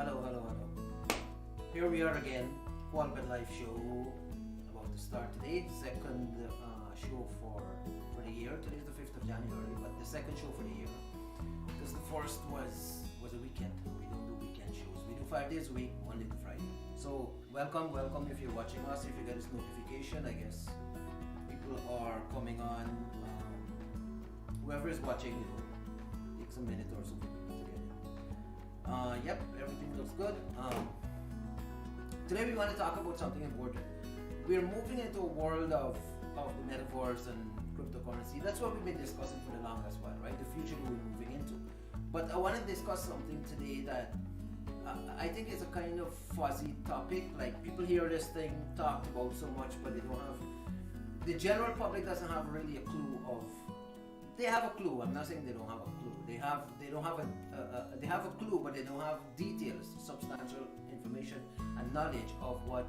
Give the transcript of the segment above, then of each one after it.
Hello. Here we are again, Augmented Live show about to start today. Second show for the year. Today is the 5th of January, but the second show for the year. Because the first was a weekend. We don't do weekend shows. We do 5 days a week, Monday to Friday. So welcome if you're watching us. If you get this notification, I guess people are coming on. Whoever is watching, takes a minute or so to get it. Yep, everything looks good. Today we want to talk about something important. We're moving into a world of the metaverse and cryptocurrency. That's what we've been discussing for the longest while, right? The future we're moving into. But I want to discuss something today that I think is a kind of fuzzy topic. Like, people hear this thing talked about so much, but they don't have, the general public doesn't have really a clue of. They have a clue. I'm not saying they don't have a clue. They have a clue, but they don't have details, substantial information, and knowledge of what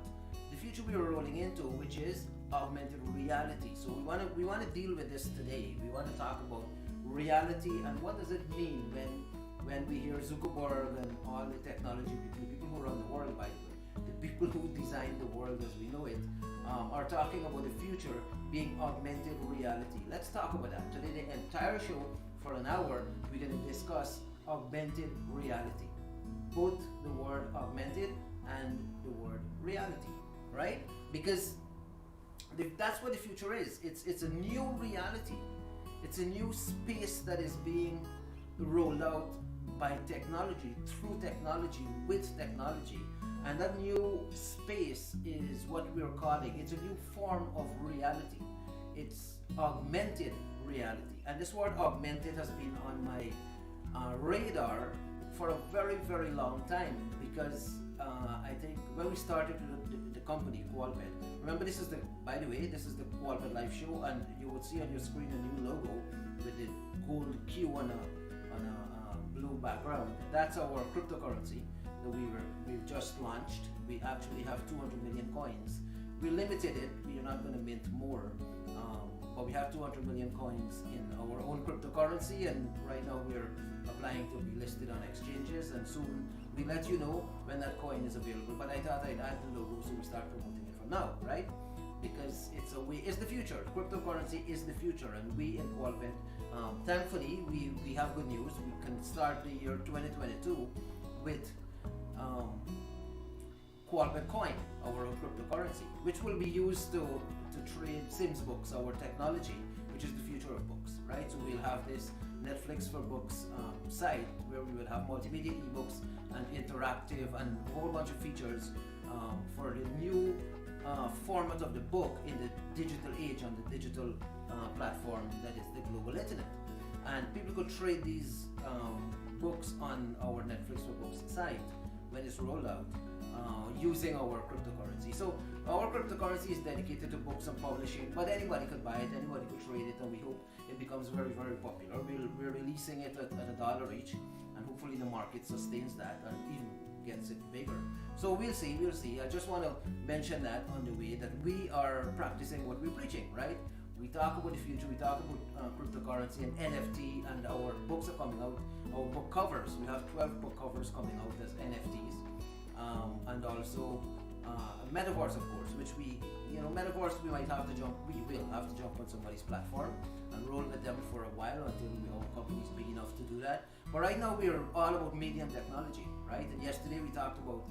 the future we are rolling into, which is augmented reality. So we want to deal with this today. We want to talk about reality and what does it mean when we hear Zuckerberg and all the technology people, the people who run the world, by the way, the people who design the world as we know it, are talking about the future being augmented reality. Let's talk about that. Today, the entire show for an hour, we're going to discuss augmented reality. Both the word augmented and the word reality, right? Because that's what the future is. It's a new reality. It's a new space that is being rolled out by technology, through technology, with technology. And that new space is what we're calling, it's a new form of reality. It's augmented reality. And this word augmented has been on my radar for a very, very long time, because I think when we started the company, Qualped, remember by the way, this is the Qualped Live show, and you would see on your screen a new logo with the gold Q on a blue background. That's our cryptocurrency that we've just launched. We actually have 200 million coins. We limited it. We are not going to mint more, but we have 200 million coins in our own cryptocurrency, and right now we're applying to be listed on exchanges, and soon we let you know when that coin is available. But I thought I'd add the logo so we start promoting it from now, right? Because it's the future. Cryptocurrency is the future, and we in Qualped, thankfully, we have good news. We can start the year 2022 with Qualped Coin, our own cryptocurrency, which will be used to trade Sims books, our technology, which is the future of books, right? So we'll have this Netflix for Books site where we will have multimedia ebooks and interactive and a whole bunch of features for the new format of the book in the digital age, on the digital platform that is the global internet. And people could trade these books on our Netflix for Books site when it's rolled out, using our cryptocurrency. So our cryptocurrency is dedicated to books and publishing, but anybody could buy it, anybody could trade it, and we hope it becomes very, very popular. We're releasing it at $1 each, and hopefully the market sustains that and even gets it bigger. So we'll see. I just want to mention that on the way, that we are practicing what we're preaching, right? We talk about the future, we talk about cryptocurrency and NFT, and our books are coming out, our book covers. We have 12 book covers coming out as NFTs. And also metaverse, of course, which metaverse, we will have to jump on somebody's platform and roll with them for a while until our company is big enough to do that. But right now we are all about media and technology, right? And yesterday we talked about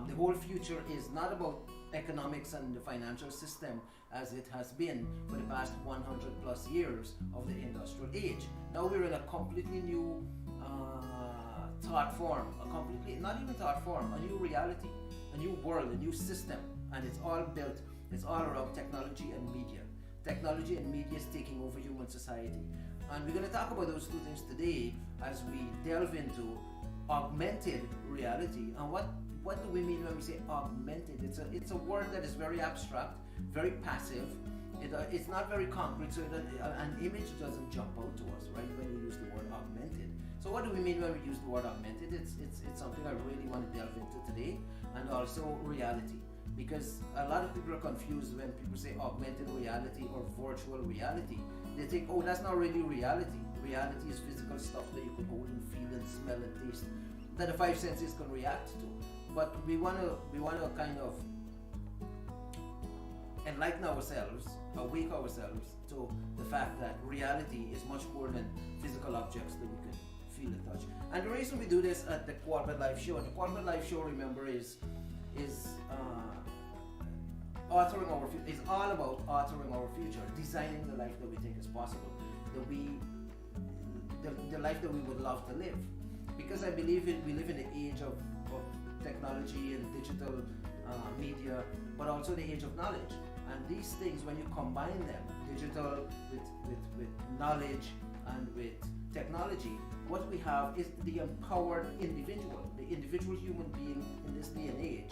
the whole future is not about economics and the financial system as it has been for the past 100 plus years of the industrial age. Now we're in a completely new thought form, a new reality, a new world, a new system, and it's all around technology and media. Technology and media is taking over human society, and we're going to talk about those two things today as we delve into augmented reality. And what do we mean when we say augmented? It's a word that is very abstract, very passive. It's not very concrete, so an image doesn't jump out to us, right, when you use the word augmented. So what do we mean when we use the word augmented? It's something I really want to delve into today, and also reality. Because a lot of people are confused when people say augmented reality or virtual reality. They think, oh, that's not really reality. Reality is physical stuff that you can hold and feel and smell and taste. that the five senses can react to. But we want to kind of enlighten ourselves, awake ourselves to the fact that reality is much more than physical objects that we can feel and touch. And the reason we do this at the Quality Life Show, and the Quality Life Show, remember, is authoring our is all about authoring our future, designing the life that we think is possible, the life that we would love to live. Because I believe we live in the age of technology and digital media, but also the age of knowledge. And these things, when you combine them, digital with knowledge and with technology, what we have is the empowered individual, the individual human being in this day and age,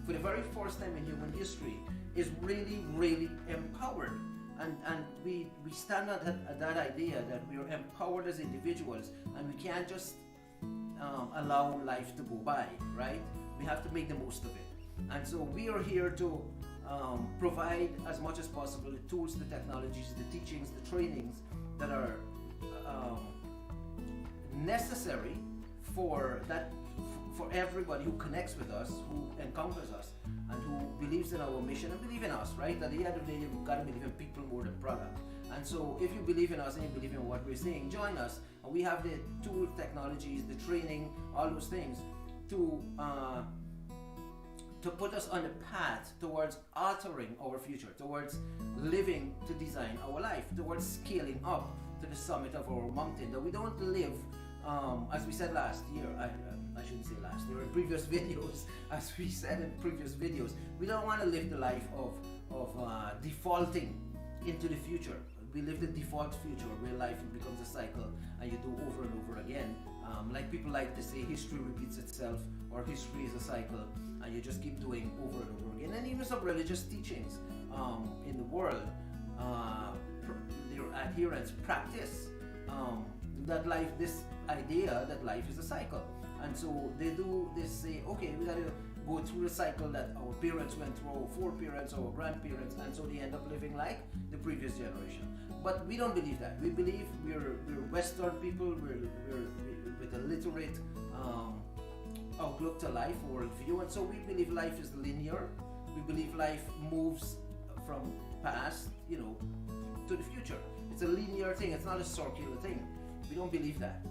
for the very first time in human history, is really, really empowered. And we stand at that idea that we are empowered as individuals, and we can't just allow life to go by, right? We have to make the most of it. And so we are here to provide as much as possible the tools, the technologies, the teachings, the trainings that are necessary for everybody who connects with us, who encounters us, and who believes in our mission and believe in us, right? At the end of the day, you've got to believe in people more than product. And so if you believe in us and you believe in what we're saying, join us. And we have the tools, technologies, the training, all those things to put us on the path towards altering our future, towards living to design our life, towards scaling up to the summit of our mountain. That we don't live, as we said last year, I shouldn't say last year, in previous videos, as we said in previous videos, we don't want to live the life of defaulting into the future. We live the default future where life becomes a cycle and you do over and over again. Like people like to say, history repeats itself, or history is a cycle, and you just keep doing over and over again. And even some religious teachings in the world, their adherents practice that life, this idea that life is a cycle. And so they say, okay, we gotta go through the cycle that our parents went through, our foreparents, our grandparents, and so they end up living like the previous generation. But we don't believe that. We believe we're Western people, we're with a literate outlook to life, worldview, and so we believe life is linear. We believe life moves from past, to the future. It's a linear thing. It's not a circular thing. We don't believe that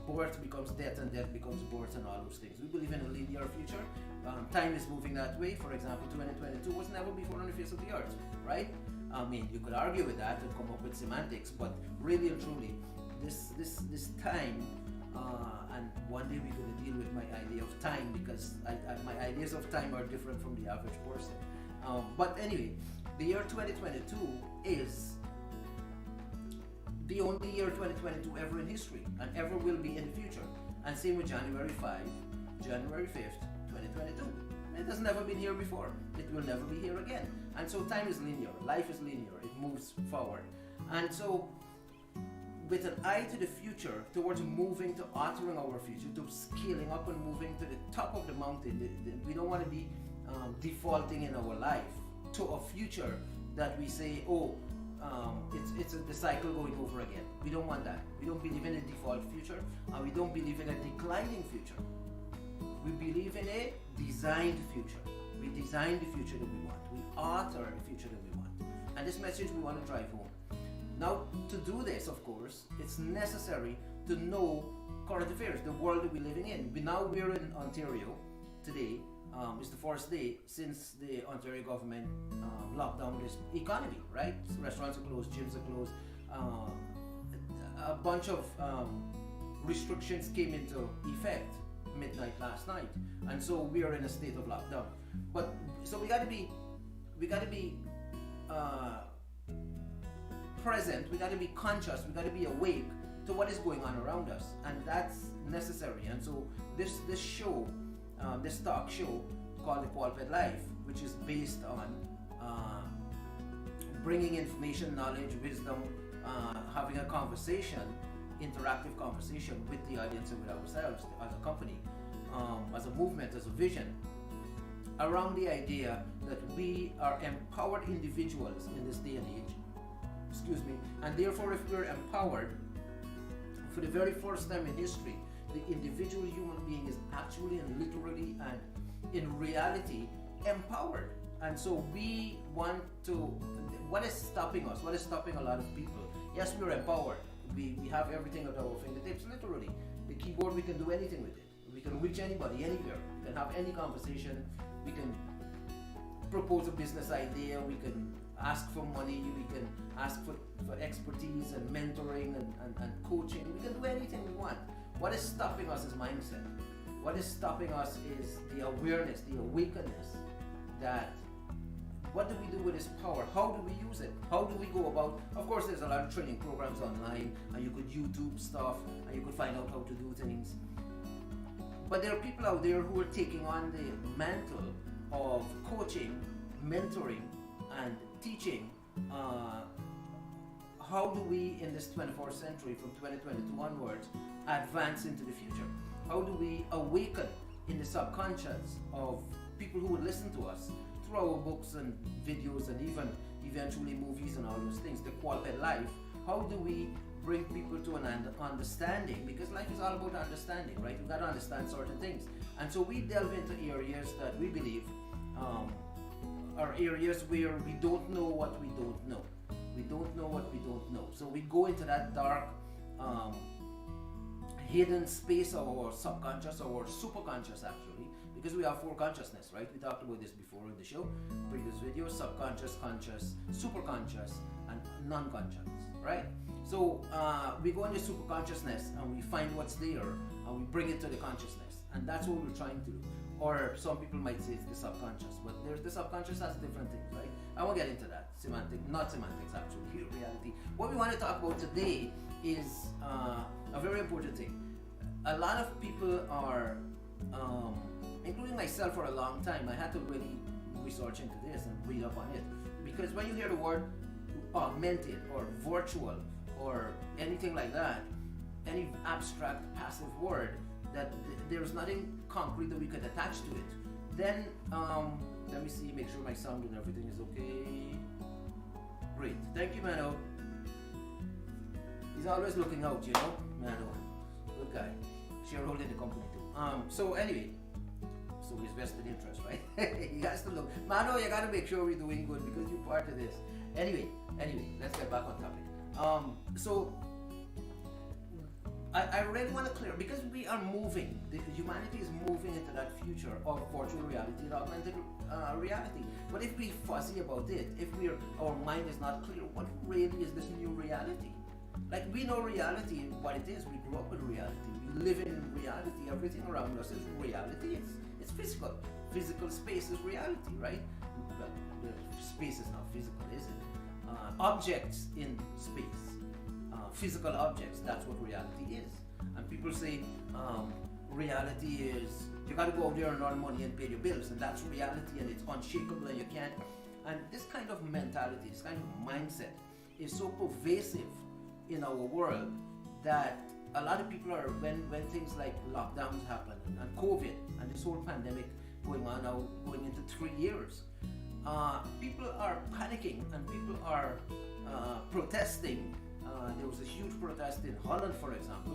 birth becomes death and death becomes birth and all those things. We believe in a linear future. Time is moving that way. For example, 2022 was never before on the face of the earth, right? I mean, you could argue with that and come up with semantics, but really and truly, this time, and one day we're going to deal with my idea of time, because my ideas of time are different from the average person. But anyway, the year 2022 is the only year 2022 ever in history, and ever will be in the future. And same with January 5th, January 5th, 2022. It has never been here before. It will never be here again. And so time is linear, life is linear, it moves forward. And so with an eye to the future, towards moving to altering our future, to scaling up and moving to the top of the mountain, we don't want to be defaulting in our life to a future that we say, it's the cycle going over again. We don't want that. We don't believe in a default future, and we don't believe in a declining future. We believe in a designed future. We design the future that we want. We alter the future that we want. And this message we want to drive home. Now, to do this, of course, it's necessary to know current affairs, the world that we're living in. We're in Ontario today. It's the first day since the Ontario government locked down this economy, right? Restaurants are closed, gyms are closed. A bunch of restrictions came into effect midnight last night, and so we are in a state of lockdown. But so we got to be present. We got to be conscious. We got to be awake to what is going on around us, and that's necessary. And so this show. This talk show called The Qualified Life, which is based on bringing information, knowledge, wisdom, having a conversation, interactive conversation with the audience and with ourselves as a company, as a movement, as a vision, around the idea that we are empowered individuals in this day and age. And therefore, if we're empowered, for the very first time in history, the individual human being is actually and literally and in reality empowered. And so we want to, what is stopping us? What is stopping a lot of people? Yes, we're empowered. We have everything at our fingertips, literally. The keyboard, we can do anything with it. We can reach anybody, anywhere. We can have any conversation. We can propose a business idea. We can ask for money. We can ask for expertise and mentoring and coaching. We can do anything we want. What is stopping us is mindset. What is stopping us is the awareness, the awakeness that what do we do with this power? How do we use it? How do we go about? Of course, there's a lot of training programs online, and you could YouTube stuff, and you could find out how to do things. But there are people out there who are taking on the mantle of coaching, mentoring, and teaching. How do we, in this 24th century, from 2022 onwards, advance into the future? How do we awaken in the subconscious of people who would listen to us through our books and videos and even eventually movies and all those things, the quality of life? How do we bring people to an understanding? Because life is all about understanding, right? You've got to understand certain things. And so we delve into areas that we believe are areas where we don't know what we don't know. We don't know what we don't know. So we go into that dark, hidden space of our subconscious, or our superconscious actually, because we have four consciousness, right? We talked about this before in the show, previous video: subconscious, conscious, superconscious, and non-conscious, right? So we go into superconsciousness and we find what's there and we bring it to the consciousness, and that's what we're trying to do. Or some people might say it's the subconscious, but there's the subconscious has different things, right? I won't get into that. Not semantics actually, reality. What we want to talk about today is a very important thing. A lot of people are, including myself for a long time, I had to really research into this and read up on it. Because when you hear the word augmented or virtual or anything like that, any abstract passive word, that there's nothing concrete that we could attach to it, then let me see, make sure my sound and everything is okay. Great, thank you, Mano. He's always looking out, you know, Mano. Good guy. Shareholder in the company too. So anyway, so his vested interest, right? He has to look. Mano, you gotta make sure we're doing good because you're part of this. Anyway, let's get back on topic. So I really want to clear, because we are moving, humanity is moving into that future of virtual reality and augmented reality. But if we're fuzzy about it, if our mind is not clear, what really is this new reality? Like, we know reality, what it is. We grew up with reality. We live in reality. Everything around us is reality. It's physical. Physical space is reality, right? Well, space is not physical, is it? Objects in space. Physical objects, that's what reality is. And people say reality is, you gotta go out there and earn money and pay your bills, and that's reality, and it's unshakable and you can't. And this kind of mentality, this kind of mindset is so pervasive in our world that a lot of people are, when things like lockdowns happen and COVID and this whole pandemic going on now, going into 3 years, people are panicking and people are protesting. There was a huge protest in Holland, for example,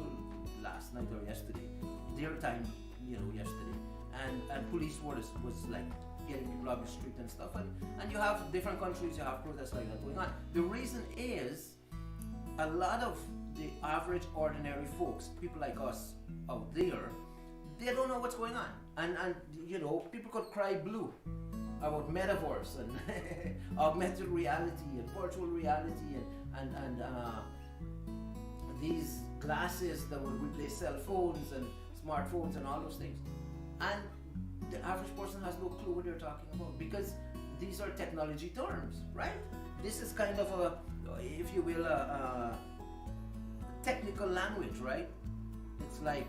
last night or yesterday, their time, yesterday, and police was like getting people off the street and stuff, and you have different countries, you have protests like that going on. The reason is a lot of the average, ordinary folks, people like us out there, they don't know what's going on, and people could cry blue about metaverse and augmented reality and virtual reality and these glasses that will replace cell phones and smartphones and all those things. And the average person has no clue what they're talking about, because these are technology terms, right? This is kind of a, if you will, a technical language, right? It's like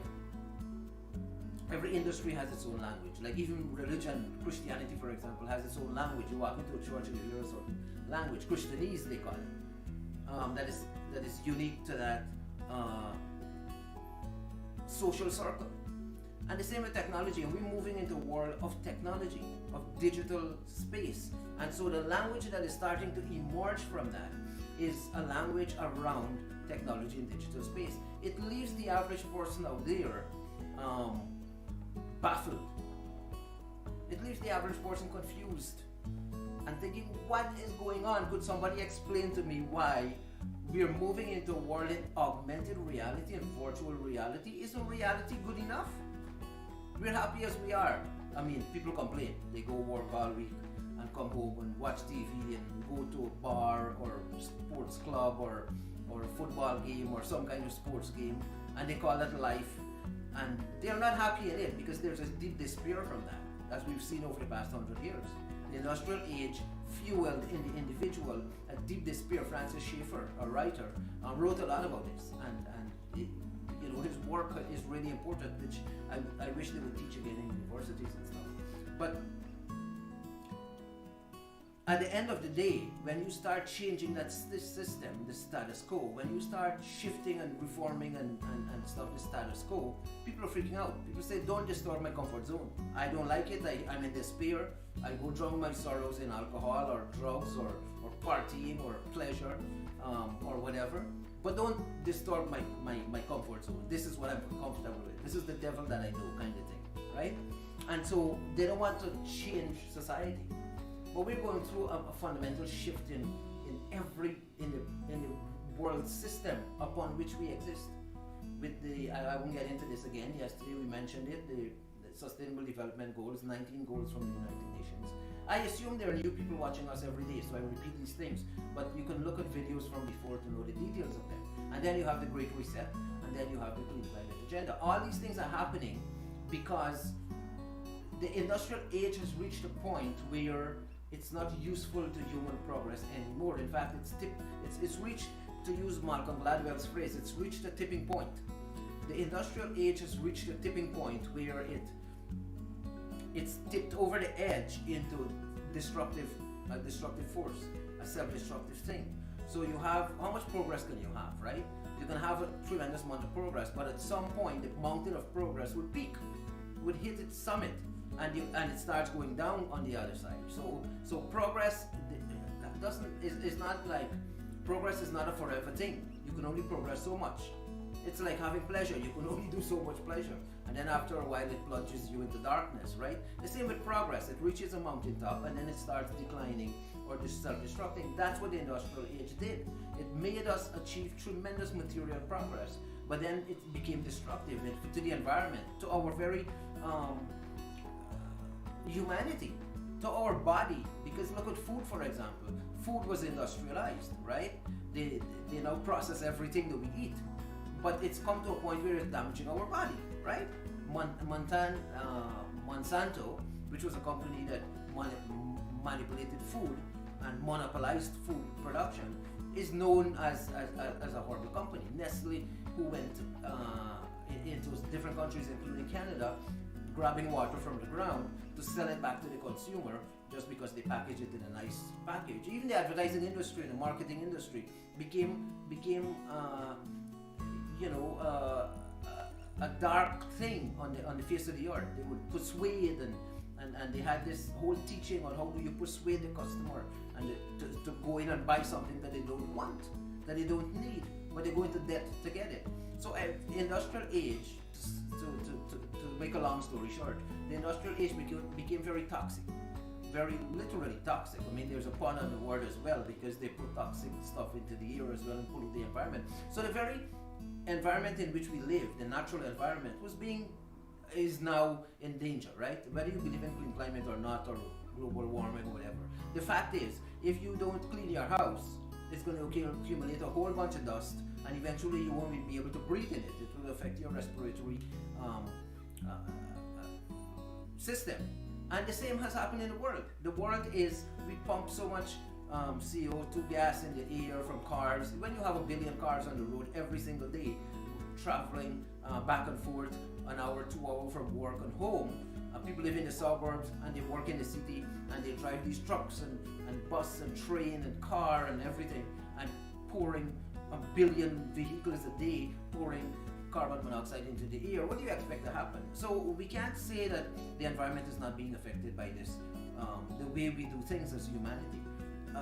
every industry has its own language. Like even religion, Christianity, for example, has its own language. You walk into a church and you hear a certain language, Christianese they call it. That is unique to that social circle. And the same with technology, and we're moving into a world of technology, of digital space. And so the language that is starting to emerge from that is a language around technology and digital space. it leaves the average person out there baffled. It leaves the average person confused and thinking, what is going on? Could somebody explain to me why we're moving into a world in augmented reality and virtual reality? Isn't reality good enough? We're happy as we are. I mean, people complain. They go work all week and come home and watch TV and go to a bar or sports club or a football game or some kind of sports game, and they call that life. And they're not happy in it because there's a deep despair from that, as we've seen over the past 100 years. The industrial age fueled in the individual a deep despair. Francis Schaeffer, a writer, wrote a lot about this, and it, his work is really important, which I wish they would teach again in universities and stuff. But at the end of the day, when you start changing this system, the status quo, when you start shifting and reforming and stuff, the status quo, people are freaking out. People say, don't disturb my comfort zone. I don't like it. I'm in despair. I go drown my sorrows in alcohol or drugs or partying or pleasure or whatever. But don't disturb my comfort zone. This is what I'm comfortable with. This is the devil that I know, kind of thing, right? And so they don't want to change society. But we're going through a fundamental shift in the world system upon which we exist. With I won't get into this again. Yesterday we mentioned it. The Sustainable Development Goals, 19 goals from the United Nations. I assume there are new people watching us every day, so I repeat these things. But you can look at videos from before to know the details of them. And then you have the Great Reset, and then you have the Clean Climate Agenda. All these things are happening because the industrial age has reached a point where it's not useful to human progress anymore. In fact, it's reached, to use Malcolm Gladwell's phrase, it's reached a tipping point. The industrial age has reached a tipping point where it's tipped over the edge into a destructive force, a self-destructive thing. So you have, how much progress can you have, right? You can have a tremendous amount of progress, but at some point the mountain of progress will peak, would hit its summit, and it starts going down on the other side. So progress is not like, progress is not a forever thing. You can only progress so much. It's like having pleasure. You can only do so much pleasure, and then after a while it plunges you into darkness, right? The same with progress. It reaches a mountaintop and then it starts declining or self-destructing. That's what the industrial age did. It made us achieve tremendous material progress, but then it became destructive to the environment, to our very humanity, to our body. Because look at food, for example. Food was industrialized, right? They now process everything that we eat, but it's come to a point where it's damaging our body, right? Monsanto, which was a company that manipulated food and monopolized food production, is known as a horrible company. Nestle, who went into different countries, including Canada, grabbing water from the ground to sell it back to the consumer just because they package it in a nice package. Even the advertising industry and the marketing industry became a dark thing on the face of the earth. They would persuade and they had this whole teaching on how do you persuade the customer and to go in and buy something that they don't want, that they don't need, but they go into debt to get it. So the industrial age, to make a long story short, the industrial age became very toxic, very literally toxic. I mean, there's a pun on the word as well, because they put toxic stuff into the air as well and pollute the environment. So the very environment in which we live, the natural environment, is now in danger, right? Whether you believe in clean climate or not, or global warming or whatever. The fact is, if you don't clean your house, it's going to accumulate a whole bunch of dust, and eventually you won't be able to breathe in it. It will affect your respiratory system. And the same has happened in the world. The world is, we pump so much CO2 gas in the air from cars. When you have 1 billion cars on the road every single day, traveling back and forth an hour, 2 hours from work and home, people live in the suburbs and they work in the city, and they drive these trucks and bus and train and car and everything, and pouring 1 billion vehicles a day, pouring carbon monoxide into the air. What do you expect to happen? So we can't say that the environment is not being affected by this, the way we do things as humanity.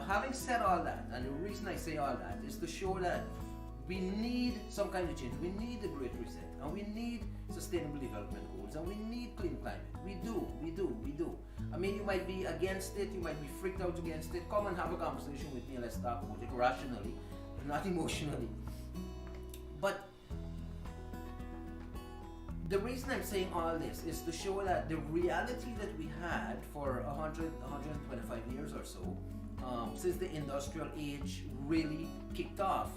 Having said all that, and the reason I say all that is to show that We need some kind of change. We need the Great Reset, and we need sustainable development goals, and we need clean climate. We do. I mean, you might be against it, you might be freaked out against it. Come and have a conversation with me and let's talk about it rationally, not emotionally. But the reason I'm saying all this is to show that the reality that we had for 125 years or so, since the industrial age really kicked off,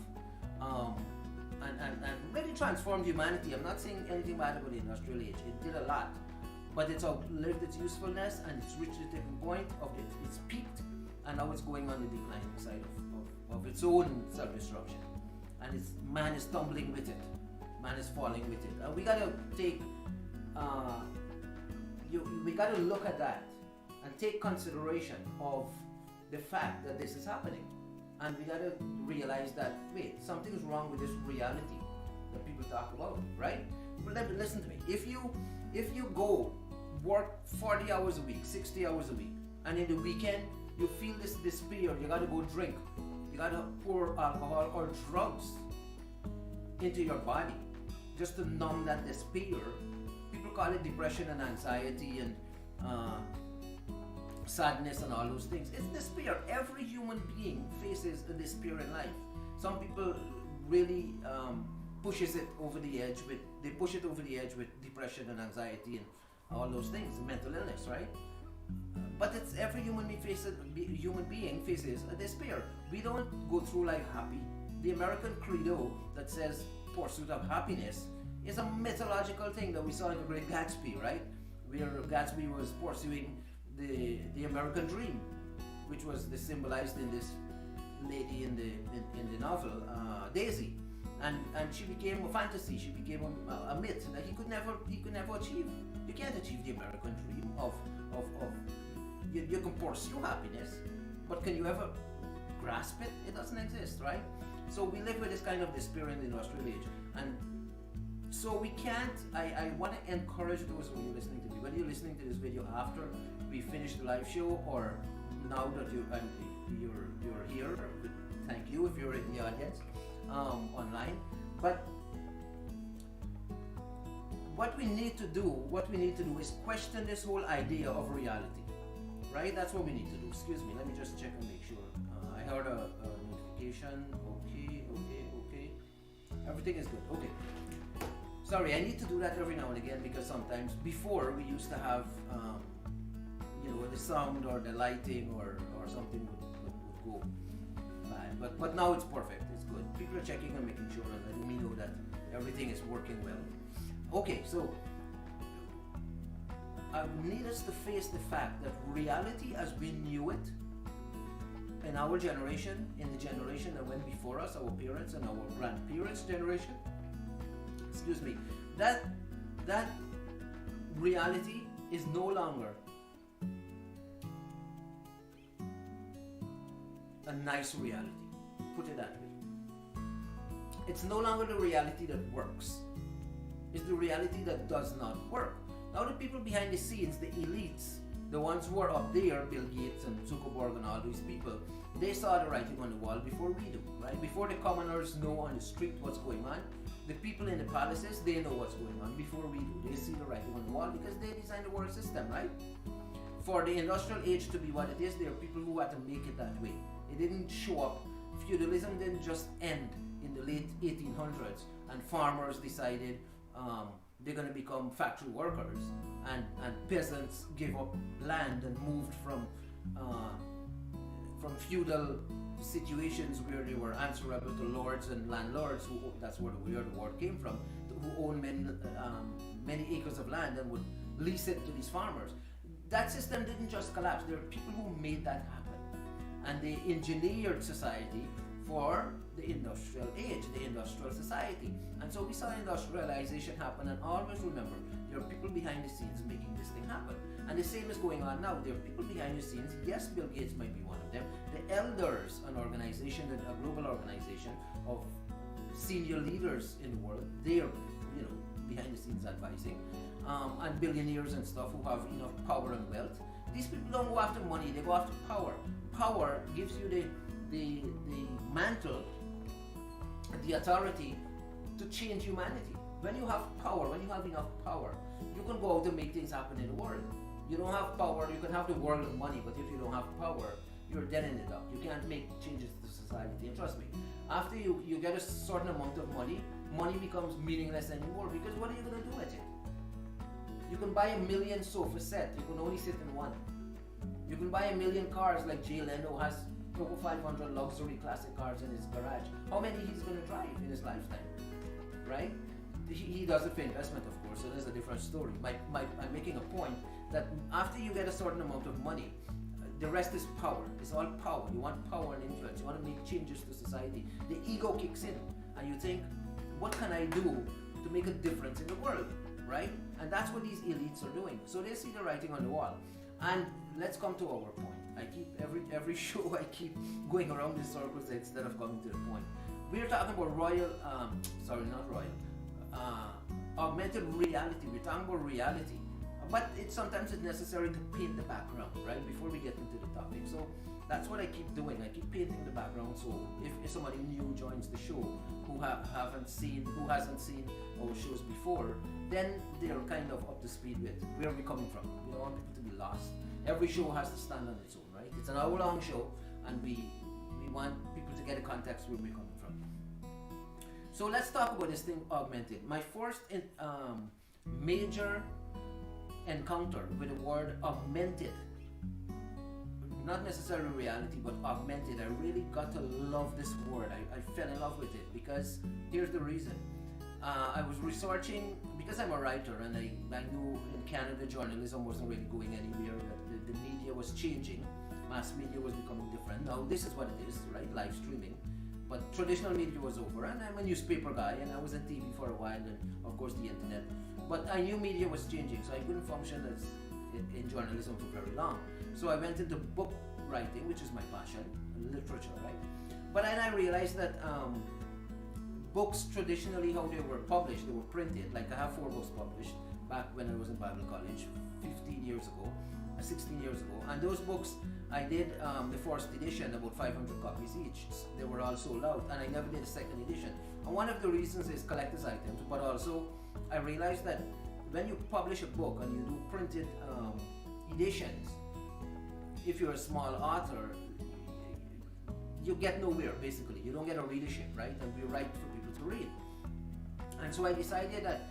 and really transformed humanity. I'm not saying anything bad about the industrial age. It did a lot, but it's outlived its usefulness, and it's reached the tipping point of it. It's peaked, and now it's going on the declining side of its own self-destruction. And man is tumbling with it. Man is falling with it. And we gotta take, we gotta look at that and take consideration of the fact that this is happening. And we gotta realize that, wait, something's wrong with this reality that people talk about, right? Well, listen to me. If you go work 40 hours a week, 60 hours a week, and in the weekend you feel this despair, you gotta go drink, you gotta pour alcohol or drugs into your body just to numb that despair. People call it depression and anxiety and sadness and all those things. It's despair. Every human being faces a despair in life. Some people really push it over the edge with depression and anxiety and all those things, mental illness, right? But it's every human being faces a despair. We don't go through life happy. The American credo that says pursuit of happiness is a mythological thing that we saw in The Great Gatsby, right? Where Gatsby was pursuing the American dream, which was symbolized in this lady in the novel, Daisy, and she became a fantasy. She became a myth that he could never achieve. You can't achieve the American dream of you can pursue happiness, but can you ever grasp it? It doesn't exist, right? So we live with this kind of despair in the industrial age, and so we can't. I want to encourage those who are listening to me, whether you're listening to this video after we finish the live show or now that you're here. Thank you if you're in the audience online. But what we need to do is question this whole idea of reality, right? That's what we need to do. Excuse me, let me just check and make sure. I heard a notification. Okay. Everything is good. Okay. Sorry, I need to do that every now and again because sometimes before we used to have the sound or the lighting or something would go bad. But now it's perfect. It's good. People are checking and making sure and letting me know that everything is working well. Okay, so I need us to face the fact that reality as we knew it in our generation, in the generation that went before us, our parents and our grandparents' generation, excuse me, that reality is no longer a nice reality. Put it that way. It's no longer the reality that works. It's the reality that does not work. Now the people behind the scenes, the elites, the ones who are up there, Bill Gates and Zuckerberg and all these people, they saw the writing on the wall before we do, right? Before the commoners know on the street what's going on, the people in the palaces, they know what's going on before we do. They see the writing on the wall because they designed the world system, right? For the industrial age to be what it is, there are people who had to make it that way. It didn't show up. Feudalism didn't just end in the late 1800s and farmers decided they're going to become factory workers and peasants gave up land and moved from feudal situations where they were answerable to lords and landlords, that's where the word came from, who owned many acres of land and would lease it to these farmers. That system didn't just collapse. There are people who made that happen, and they engineered society for the industrial age, the industrial society. And so we saw industrialization happen, and always remember, there are people behind the scenes making this thing happen. And the same is going on now. There are people behind the scenes. Yes, Bill Gates might be one of them. The elders, an organization, a global organization of senior leaders in the world, they're behind the scenes advising. And billionaires and stuff who have enough power and wealth. These people don't go after money, they go after power. Power gives you the mantle the authority to change humanity. When you have power, when you have enough power, you can go out and make things happen in the world. You don't have power, you can have the world of money, but if you don't have power, you're dead in the dark. You can't make changes to society. And trust me, after you get a certain amount of money, money becomes meaningless anymore, because what are you going to do with it? You can buy 1 million sofa set, you can only sit in one. You can buy 1 million cars like Jay Leno has over 500 luxury classic cars in his garage. How many he's going to drive in his lifetime, right? He does it for investment, of course, so there's a different story. I'm making a point that after you get a certain amount of money, the rest is power. It's all power. You want power and influence. You want to make changes to society. The ego kicks in, and you think, what can I do to make a difference in the world, right? And that's what these elites are doing. So they see the writing on the wall. And let's come to our point. I keep every show I keep going around in circles instead of coming to the point. We're talking about augmented reality. We're talking about reality, but sometimes it's necessary to paint the background, right, before we get into the topic. So that's what I keep doing. I keep painting the background. So if somebody new joins the show who hasn't seen our shows before, then they're kind of up to speed with where we're coming from. We don't want people to be lost. Every show has to stand on its own, right? It's an hour-long show, and we want people to get a context where we're coming from. So let's talk about this thing, augmented. My first major encounter with the word augmented, not necessarily reality, but augmented, I really got to love this word. I fell in love with it because here's the reason. I was researching, because I'm a writer, and I knew in Canada journalism wasn't really going anywhere, the media was changing, mass media was becoming different. Now this is what it is, right? Live streaming. But traditional media was over, and I'm a newspaper guy, and I was on TV for a while, and of course the internet. But I knew media was changing, so I couldn't function as in journalism for very long. So I went into book writing, which is my passion, literature, right? But then I realized that books traditionally, how they were published, they were printed. Like I have 4 books published back when I was in Bible college 15 years ago, 16 years ago, and those books I did the first edition, about 500 copies each. They were all sold out, and I never did a second edition. And one of the reasons is collector's items, but also I realized that when you publish a book and you do printed editions, if you're a small author, you get nowhere basically. You don't get a readership, right? And we write for people to read. And so I decided that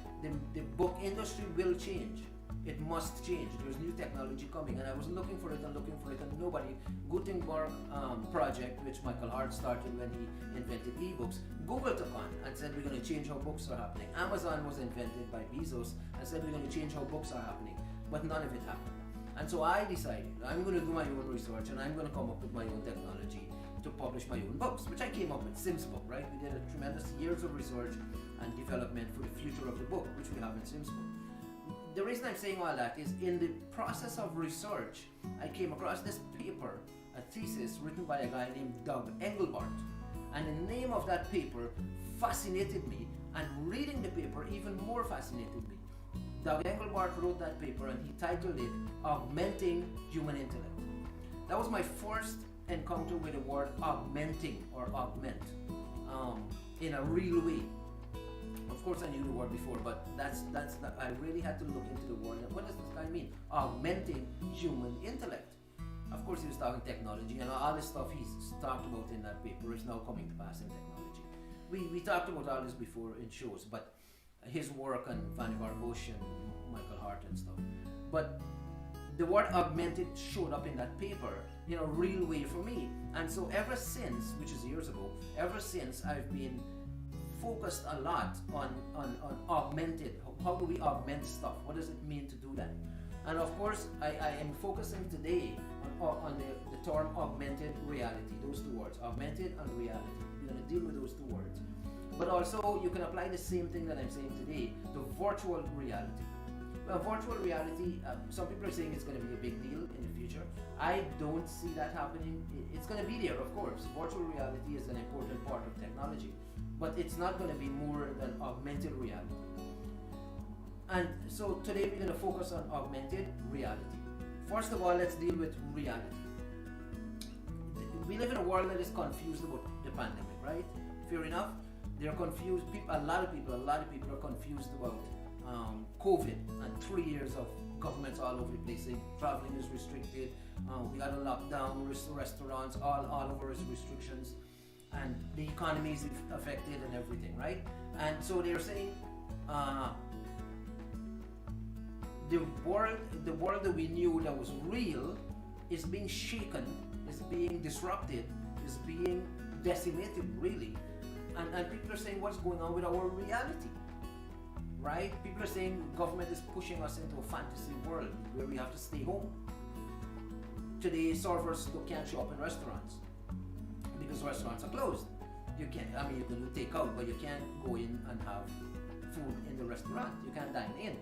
the book industry will change. It must change. There's new technology coming, and I was looking for it, and nobody. Gutenberg project, which Michael Hart started when he invented ebooks, Google took on and said we're going to change how books are happening. Amazon was invented by Bezos and said we're going to change how books are happening, but none of it happened. And so I decided I'm going to do my own research, and I'm going to come up with my own technology to publish my own books, which I came up with, Sims Book, right? We did a tremendous years of research and development for the future of the book, which we have in Sims Book. The reason I'm saying all that is in the process of research, I came across this paper, a thesis written by a guy named Doug Engelbart. And the name of that paper fascinated me, and reading the paper even more fascinated me. Doug Engelbart wrote that paper, and he titled it Augmenting Human Intellect. That was my first encounter with the word augmenting or augment in a real way. Of course I knew the word before, but I really had to look into the word. What does this guy mean? Augmenting human intellect. Of course he was talking technology, and all this stuff he's talked about in that paper is now coming to pass in technology. We talked about all this before in shows, but his work on Vannevar Bush and Michael Hart and stuff. But the word augmented showed up in that paper in a real way for me. And so ever since, which is years ago, I've been focused a lot on augmented. How do we augment stuff? What does it mean to do that? And of course, I am focusing today on the term augmented reality, those 2 words, augmented and reality. We're going to deal with those 2 words. But also, you can apply the same thing that I'm saying today to virtual reality. Well, virtual reality, some people are saying it's going to be a big deal in the future. I don't see that happening. It's going to be there, of course. Virtual reality is an important part of technology, but it's not going to be more than augmented reality. And so today we're going to focus on augmented reality. First of all, let's deal with reality. We live in a world that is confused about the pandemic, right? Fair enough. They're confused. A lot of people are confused about COVID and 3 years of governments all over the place saying traveling is restricted. We got to lock down restaurants, all over is restrictions, and the economy is affected and everything, right? And so they're saying the world that we knew that was real is being shaken, is being disrupted, is being decimated, really. And people are saying, what's going on with our reality? Right? People are saying government is pushing us into a fantasy world where we have to stay home. Today, servers can't show up in restaurants because restaurants are closed. You can do takeout, but you can't go in and have food in the restaurant. You can't dine in.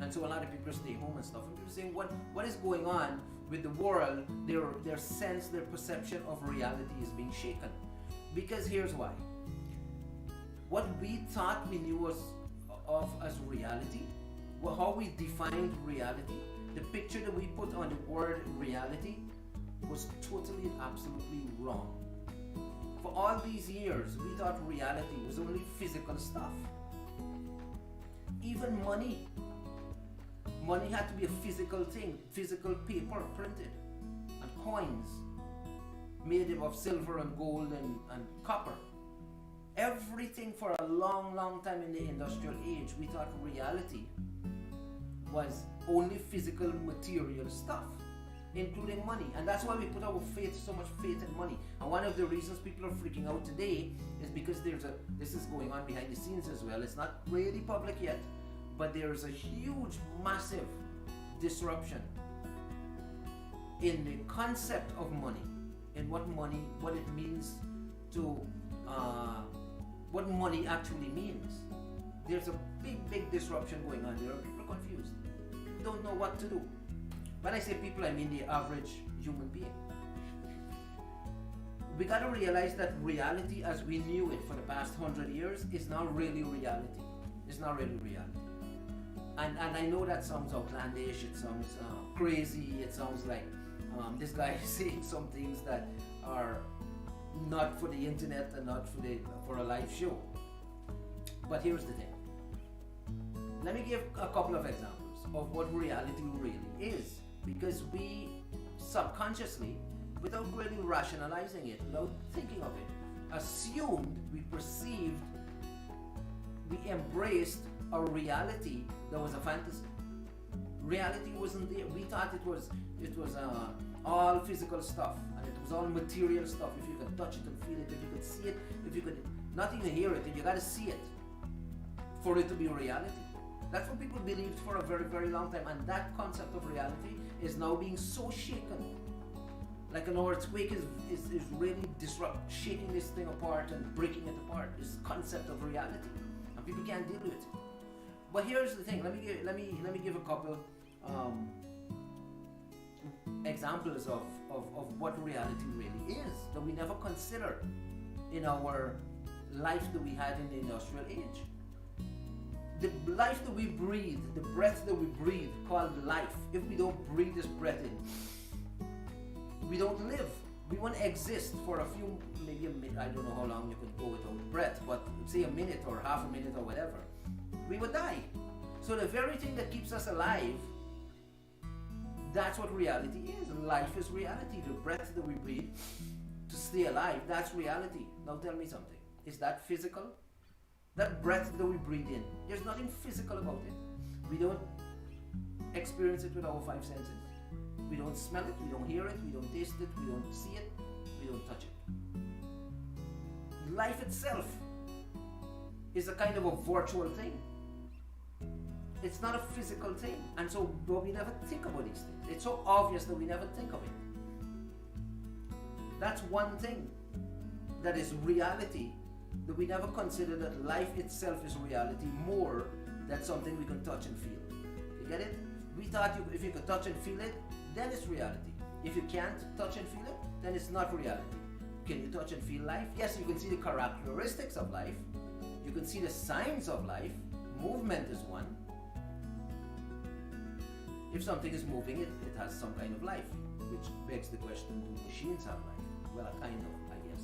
And so a lot of people stay home and stuff. And people are saying, what is going on with the world? Their sense, their perception of reality is being shaken. Because here's why. What we thought we knew as reality, how we defined reality, the picture that we put on the word reality was totally and absolutely wrong. For all these years, we thought reality was only physical stuff. Even money. Money had to be a physical thing, physical paper printed, and coins made of silver and gold and copper. Everything for a long, long time in the industrial age, we thought reality was only physical material stuff, including money. And that's why we put our so much faith in money. And one of the reasons people are freaking out today is because this is going on behind the scenes as well. It's not really public yet, but there is a huge, massive disruption in the concept of money, in what it means to, what money actually means. There's a big disruption going on there. People are confused, don't know what to do. When I say people, I mean the average human being. We got to realize that reality as we knew it for the past 100 years is not really reality. It's not really reality. And I know that sounds outlandish, it sounds crazy, it sounds like this guy is saying some things that are not for the internet and not for a live show. But here's the thing. Let me give a couple of examples of what reality really is, because we subconsciously, without really rationalizing it, without thinking of it, assumed, we perceived, we embraced a reality that was a fantasy. Reality wasn't there. We thought it was all physical stuff, and it was all material stuff. If you could touch it and feel it, if you could see it, if you could not even hear it, you got to see it for it to be reality. That's what people believed for a very, very long time, and that concept of reality is now being so shaken. Like an earthquake is really shaking this thing apart and breaking it apart. This concept of reality, and people can't deal with it. But here's the thing. Let me give a couple examples of what reality really is that we never considered in our life that we had in the industrial age. The life that we breathe, the breath that we breathe, called life. If we don't breathe this breath in, we don't live. We won't exist for a few, maybe a minute. I don't know how long you could go without breath, but say a minute or half a minute or whatever, we would die. So the very thing that keeps us alive, that's what reality is. Life is reality. The breath that we breathe to stay alive, that's reality. Now tell me something. Is that physical? That breath that we breathe in, there's nothing physical about it. We don't experience it with our five senses. We don't smell it, we don't hear it, we don't taste it, we don't see it, we don't touch it. Life itself is a kind of a virtual thing. It's not a physical thing. And so we never think about these things. It's so obvious that we never think of it. That's one thing that is reality, that we never consider that life itself is reality more than something we can touch and feel. You get it? We thought if you could touch and feel it, then it's reality. If you can't touch and feel it, then it's not reality. Can you touch and feel life? Yes, you can see the characteristics of life. You can see the signs of life. Movement is one. If something is moving, it has some kind of life, which begs the question, do machines have life? Well, kind of, I guess.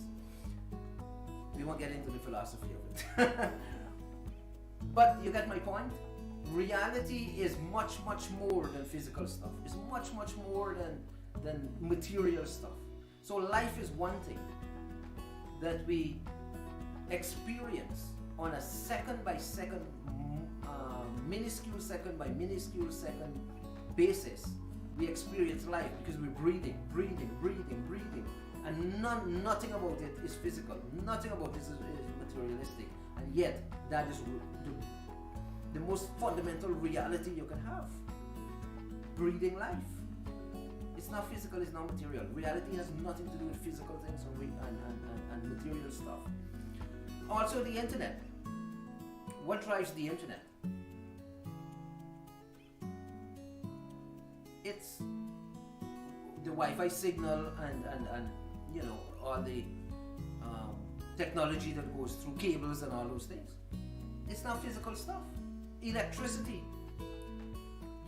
We won't get into the philosophy of it. But you get my point? Reality is much, much more than physical stuff. It's much, much more than material stuff. So life is one thing that we experience on a second by second, minuscule second by minuscule second basis. We experience life because we're breathing, and nothing about it is physical. Nothing about this is materialistic, and yet that is the most fundamental reality you can have. Breathing life. It's not physical, it's not material. Reality has nothing to do with physical things and material stuff. Also the internet. What drives the internet? It's the Wi-Fi signal and you know, all the technology that goes through cables and all those things. It's not physical stuff. Electricity.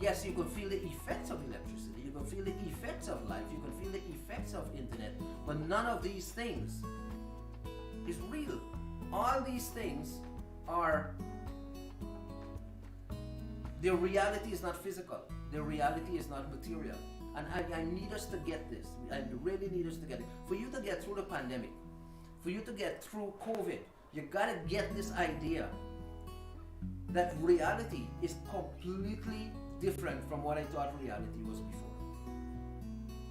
Yes, you can feel the effects of electricity. You can feel the effects of life. You can feel the effects of internet. But none of these things is real. All these things are, their reality is not physical. Their reality is not material. And I need us to get this. I really need us to get it. For you to get through the pandemic, for you to get through COVID, you gotta get this idea that reality is completely different from what I thought reality was before.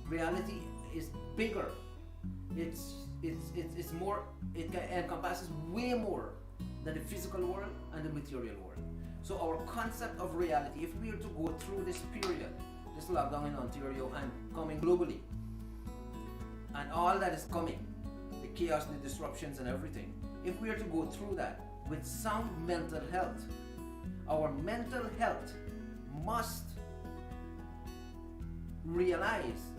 Reality is bigger. It's more, it encompasses way more than the physical world and the material world. So our concept of reality, if we were to go through this period, this lockdown in Ontario and coming globally, and all that is coming, the chaos, the disruptions and everything, if we were to go through that with sound mental health, our mental health must realize,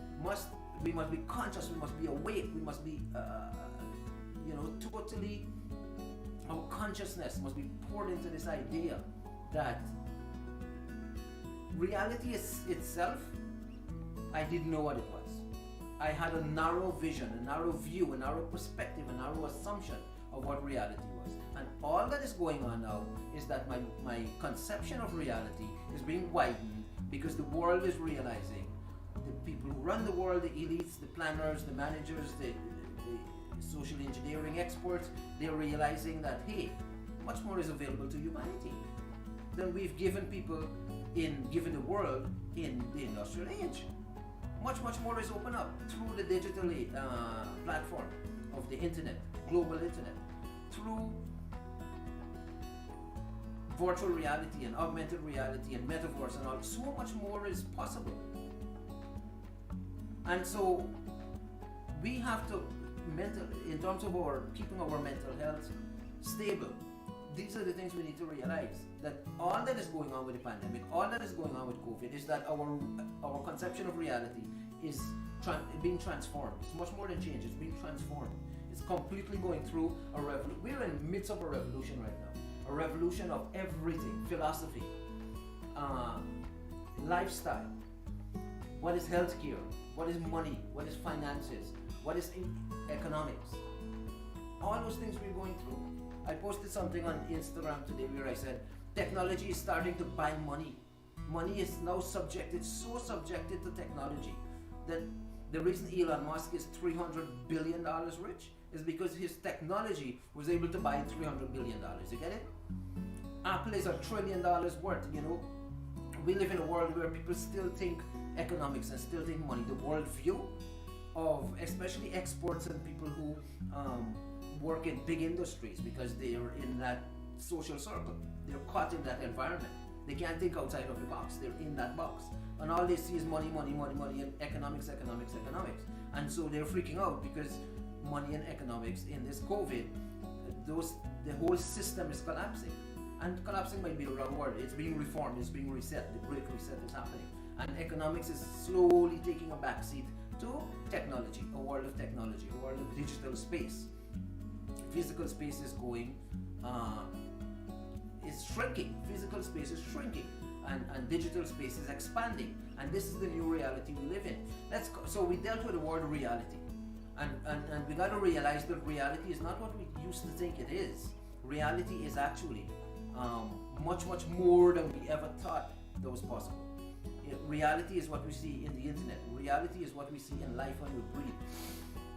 we must be conscious, we must be awake, we must be, totally, our consciousness must be poured into this idea that reality is itself, I didn't know what it was. I had a narrow vision, a narrow view, a narrow perspective, a narrow assumption of what reality was. And all that is going on now is that my conception of reality is being widened because the world is realizing, the people who run the world, the elites, the planners, the managers, the social engineering experts, they're realizing that, hey, much more is available to humanity than we've given people given the world in the industrial age. Much more is open up through the digital platform of the internet, global internet, through virtual reality and augmented reality and metaverse and all. So much more is possible. And so we have to, in terms of keeping our mental health stable, these are the things we need to realize, that all that is going on with the pandemic, all that is going on with COVID, is that our conception of reality is being transformed. It's much more than change, it's being transformed. It's completely going through a revolution. We're in the midst of a revolution right now. A revolution of everything: philosophy, lifestyle, what is healthcare, what is money, what is finances, what is economics. All those things we're going through. I posted something on Instagram today where I said technology is starting to buy money. Money is now subjected, so subjected to technology, that the reason Elon Musk is $300 billion rich is because his technology was able to buy $300 billion. You get it? Apple is $1 trillion worth. You know, we live in a world where people still think economics and still think money. The world view of especially experts and people who work in big industries, because they are in that social circle. They're caught in that environment. They can't think outside of the box. They're in that box. And all they see is money, and economics. And so they're freaking out because money and economics in this COVID, the whole system is collapsing. And collapsing might be the wrong word. It's being reformed, it's being reset. The great reset is happening. And economics is slowly taking a backseat to technology, a world of technology, a world of digital space. Physical space is going, is shrinking. Physical space is shrinking, and digital space is expanding. And this is the new reality we live in. So we dealt with the word reality, and we got to realize that reality is not what we used to think it is. Reality is actually much, much more than we ever thought that was possible. Reality is what we see in the internet. Reality is what we see in life when we breathe.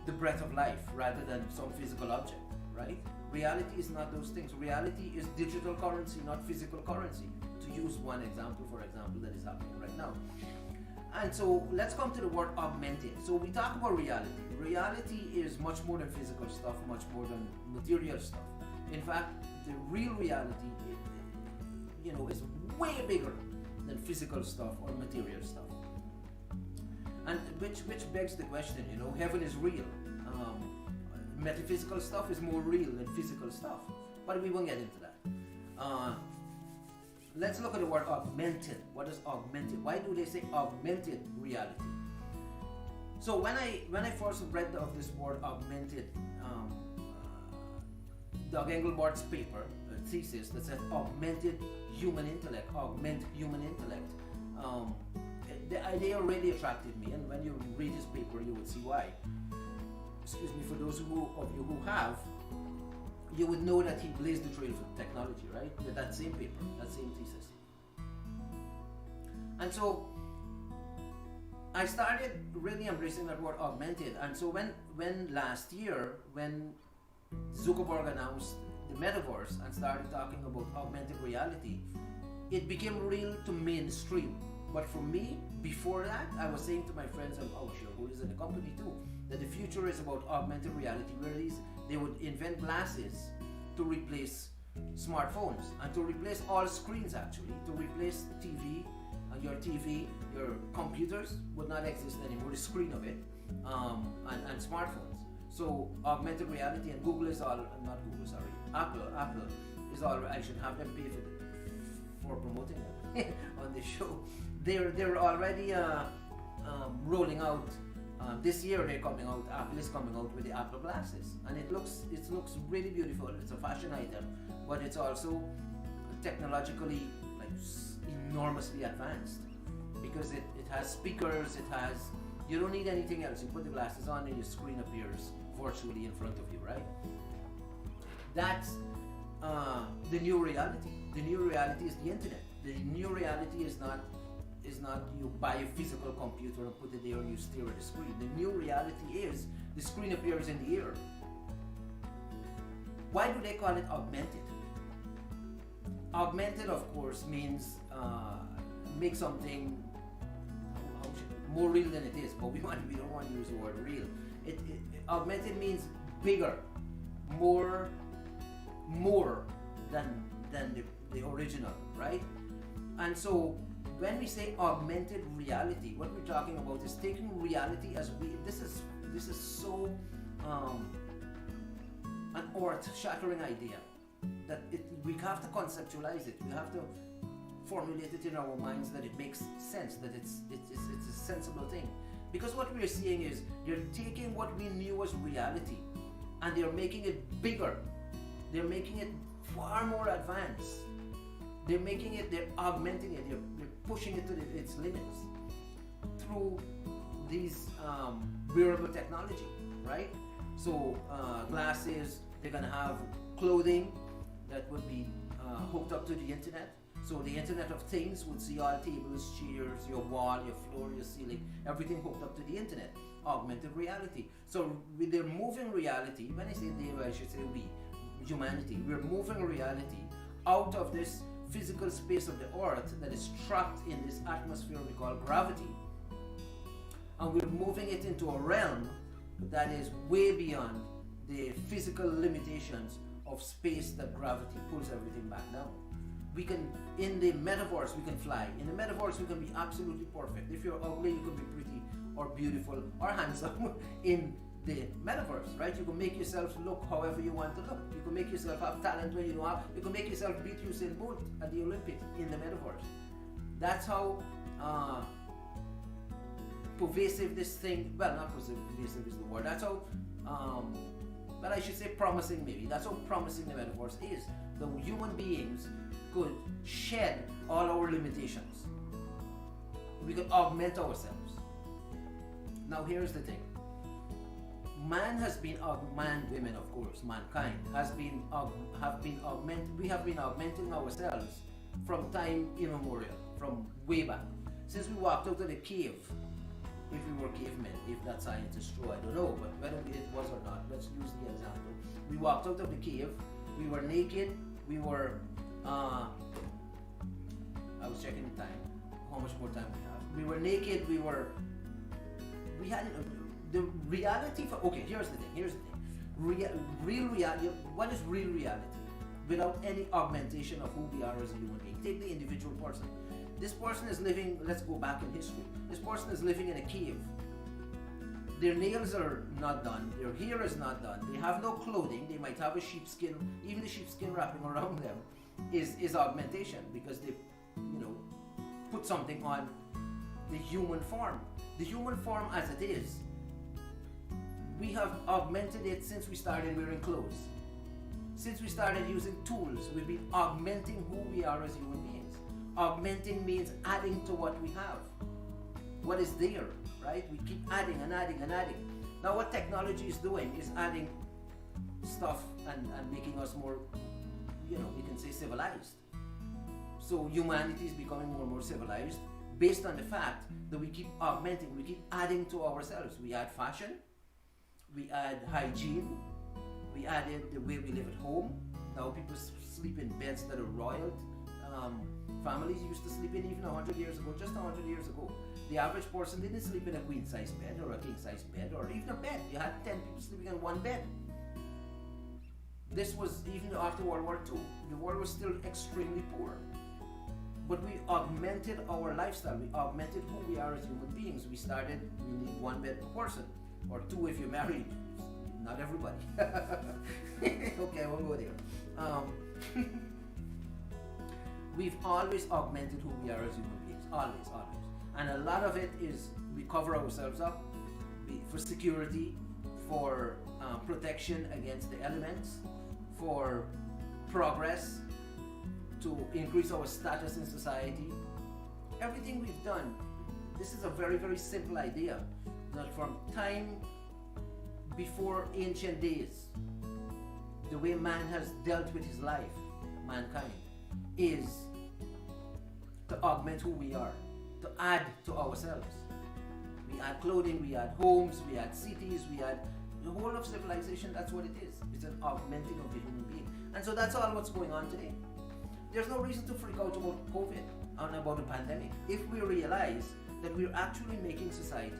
The breath of life rather than some physical object, right? Reality is not those things. Reality is digital currency, not physical currency. To use one example, for example, that is happening right now. And so let's come to the word augmented. So we talk about reality. Reality is much more than physical stuff, much more than material stuff. In fact, the real reality, is way bigger than physical stuff or material stuff. And which begs the question, heaven is real. Metaphysical stuff is more real than physical stuff. But we won't get into that. Let's look at the word augmented. What is augmented? Why do they say augmented reality? So when I first read of this word augmented, Doug Engelbart's paper, thesis that said augmented human intellect, augment human intellect. The idea really attracted me, and when you read his paper, you would see why. Excuse me, for those of you who have, you would know that he blazed the trail for technology, right? With that same paper, that same thesis. And so I started really embracing that word augmented. And so when last year, when Zuckerberg announced the metaverse and started talking about augmented reality, it became real to mainstream. But for me, before that, I was saying to my friends and shareholders in the company too, that the future is about augmented reality, where they would invent glasses to replace smartphones and to replace all screens, actually, to replace TV, your computers would not exist anymore, the screen of it, and smartphones. So augmented reality, and Apple is all, I should have them pay for promoting it on the show. They're already rolling out. This year Apple is coming out with the Apple glasses, and it looks really beautiful. It's a fashion item, but it's also technologically enormously advanced, because it has speakers, you don't need anything else. You put the glasses on and your screen appears virtually in front of you, right? That's the new reality. The new reality is the internet. The new reality is not you buy a physical computer and put it there and you stare at the screen. The new reality is the screen appears in the air. Why do they call it augmented? Augmented, of course, means make something more real than it is, but we don't want to use the word real. Augmented means bigger, more than the original, right? And so when we say augmented reality, what we're talking about is taking reality as this is so an earth-shattering idea that we have to conceptualize it. We have to formulate it in our minds that it makes sense, that it's a sensible thing. Because what we're seeing is they're taking what we knew as reality and they're making it bigger. They're making it far more advanced. They're augmenting it, they're pushing it to its limits through these wearable technology, right? So glasses, they're gonna have clothing that would be hooked up to the internet. So the Internet of Things would see all tables, chairs, your wall, your floor, your ceiling, everything hooked up to the internet. Augmented reality. So they're moving reality. When I say they, I should say we, humanity. We're moving reality out of this physical space of the earth that is trapped in this atmosphere we call gravity. And we're moving it into a realm that is way beyond the physical limitations of space that gravity pulls everything back down. In the metaverse, we can fly. In the metaverse, we can be absolutely perfect. If you're ugly, you can be pretty or beautiful or handsome in the metaverse, right? You can make yourself look however you want to look. You can make yourself have talent when you don't have. You can make yourself beat Usain Bolt at the Olympics in the metaverse. That's how pervasive this thing, well, not pervasive is the word. That's how, but I should say promising maybe. That's how promising the metaverse is. The human beings could shed all our limitations. We could augment ourselves. Now here's the thing. man has been man, women, of course, mankind has been have been augment. We have been augmenting ourselves from time immemorial, from way back, since we walked out of the cave. If we were cavemen, if that science is true, I don't know, but whether it was or not, let's use the example. We walked out of the cave. We were naked. We were. I was checking the time. How much more time we have? We were naked. We had the reality for. Okay, here's the thing. Real reality. What is real reality? Without any augmentation of who we are as a human being. Take the individual person. This person is living. Let's go back in history. This person is living in a cave. Their nails are not done. Their hair is not done. They have no clothing. They might have a sheepskin. Even the sheepskin wrapping around them is augmentation, because they, put something on the human form. The human form as it is, we have augmented it since we started wearing clothes. Since we started using tools, we've been augmenting who we are as human beings. Augmenting means adding to what we have. What is there, right? We keep adding and adding and adding. Now what technology is doing is adding stuff and making us more, we can say civilized. So humanity is becoming more and more civilized based on the fact that we keep augmenting, we keep adding to ourselves. We add fashion, we add hygiene, we added the way we live at home. Now people sleep in beds that are royal. Families used to sleep in even 100 years ago, just 100 years ago. The average person didn't sleep in a queen size bed or a king size bed or even a bed. You had 10 people sleeping in one bed. This was even after World War II. The world was still extremely poor. But we augmented our lifestyle. We augmented who we are as human beings. We need one bed per person, or two if you're married. Not everybody. Okay, I won't go there. We've always augmented who we are as human beings. Always. And a lot of it is we cover ourselves up for security, for protection against the elements, for progress, to increase our status in society. Everything we've done, this is a very, very simple idea, that from time before ancient days, the way man has dealt with his life, mankind, is to augment who we are, to add to ourselves. We add clothing, we add homes, we add cities, we add the whole of civilization. That's what it is. It's an augmenting of the human being. And so that's all what's going on today. There's no reason to freak out about COVID and about the pandemic if we realize that we're actually making society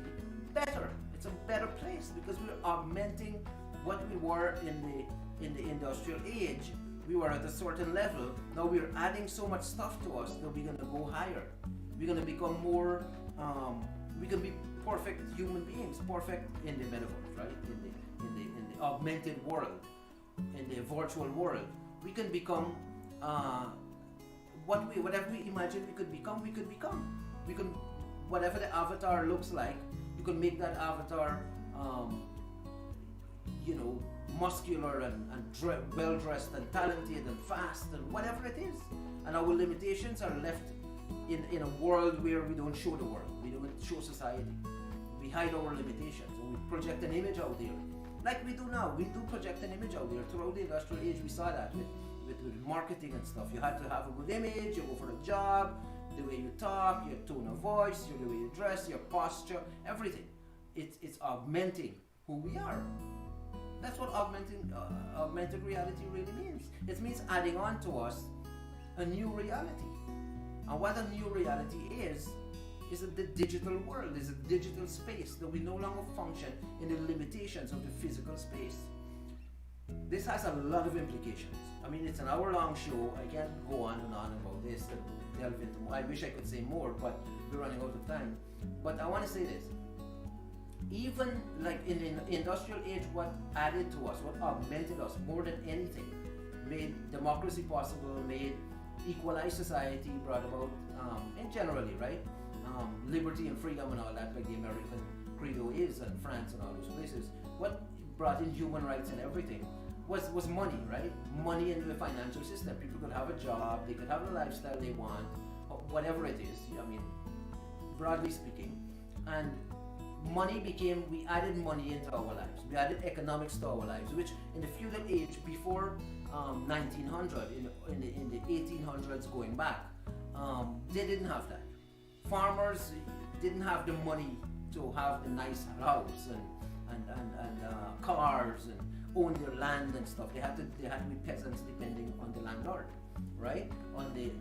better. It's a better place because we're augmenting what we were in the industrial age. We were at a certain level. Now we're adding so much stuff to us that we're going to go higher. We're going to become more, we can be perfect human beings, perfect in the metaverse, right? In the augmented world, in the virtual world. We can become whatever we imagine we could become. We can, whatever the avatar looks like, you can make that avatar, muscular and well-dressed and talented and fast and whatever it is. And our limitations are left in a world where we don't show the world. We don't show society. We hide our limitations and we project an image out there. Like we do now. We do project an image out there. Throughout the industrial age, we saw that with marketing and stuff. You had to have a good image, you go for a job, the way you talk, your tone of voice, the way you dress, your posture, everything. It's augmenting who we are. That's what augmented reality really means. It means adding on to us a new reality. And what a new reality is the digital world, is a digital space that we no longer function in the limitations of the physical space. This has a lot of implications. I mean, it's an hour-long show. I can't go on and on about this and delve into more. I wish I could say more, but we're running out of time. But I want to say this. Even like in the industrial age, what added to us, what augmented us more than anything, made democracy possible, made equalized society, brought about, and generally, right, liberty and freedom and all that, like the American credo is, and France and all those places. What brought in human rights and everything was money, right? Money in the financial system. People could have a job, they could have the lifestyle they want, or whatever it is. I mean, broadly speaking, and we added money into our lives. We added economics to our lives, which in the feudal age before 1900, in the 1800s going back, they didn't have that. Farmers didn't have the money to have the nice house and cars and own their land and stuff. They had to be peasants depending on the landlord, right? On the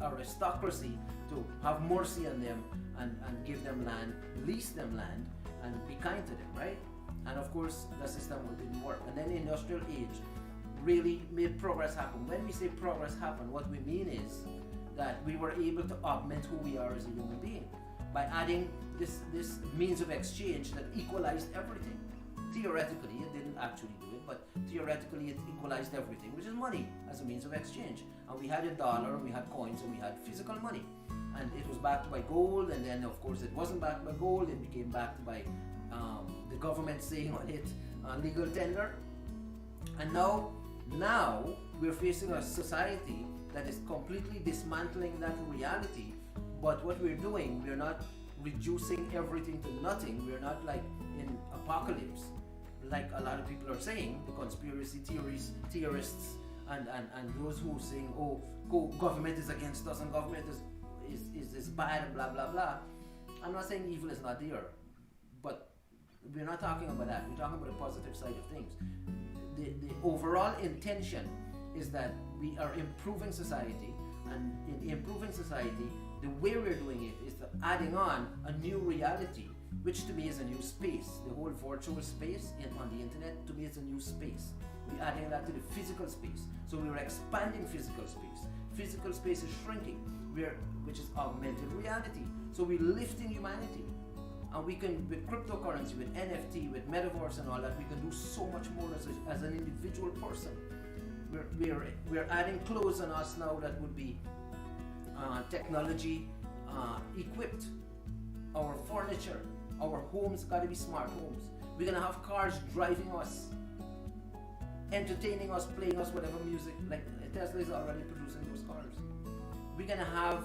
aristocracy to have mercy on them and give them land, lease them land, and be kind to them, right? And of course, the system didn't work. And then the industrial age really made progress happen. When we say progress happen, what we mean is that we were able to augment who we are as a human being by adding this means of exchange that equalized everything. Theoretically, it didn't actually do it, but theoretically it equalized everything, which is money as a means of exchange. And we had a dollar, and we had coins, and we had physical money. And it was backed by gold, and then of course it wasn't backed by gold, it became backed by the government saying on it legal tender. And now we're facing a society that is completely dismantling that reality. But what we're doing, we're not reducing everything to nothing. We're not like in apocalypse, like a lot of people are saying, the conspiracy theorists and those who are saying, oh, government is against us and government is bad and blah blah blah. I'm not saying evil is not there, but we're not talking about that. We're talking about the positive side of things. The overall intention is that we are improving society, and in improving society, the way we're doing it is adding on a new reality, which to me is a new space. The whole virtual space on the internet, to me, is a new space. We're adding that to the physical space. So we're expanding physical space. Physical space is shrinking, which is augmented reality. So we're lifting humanity. And we can, with cryptocurrency, with NFT, with metaverse and all that, we can do so much more as an individual person. We're adding clothes on us now that would be technology equipped. Our furniture, our homes got to be smart homes. We're gonna have cars driving us, entertaining us, playing us whatever music. Like Tesla is already producing those cars. We're gonna have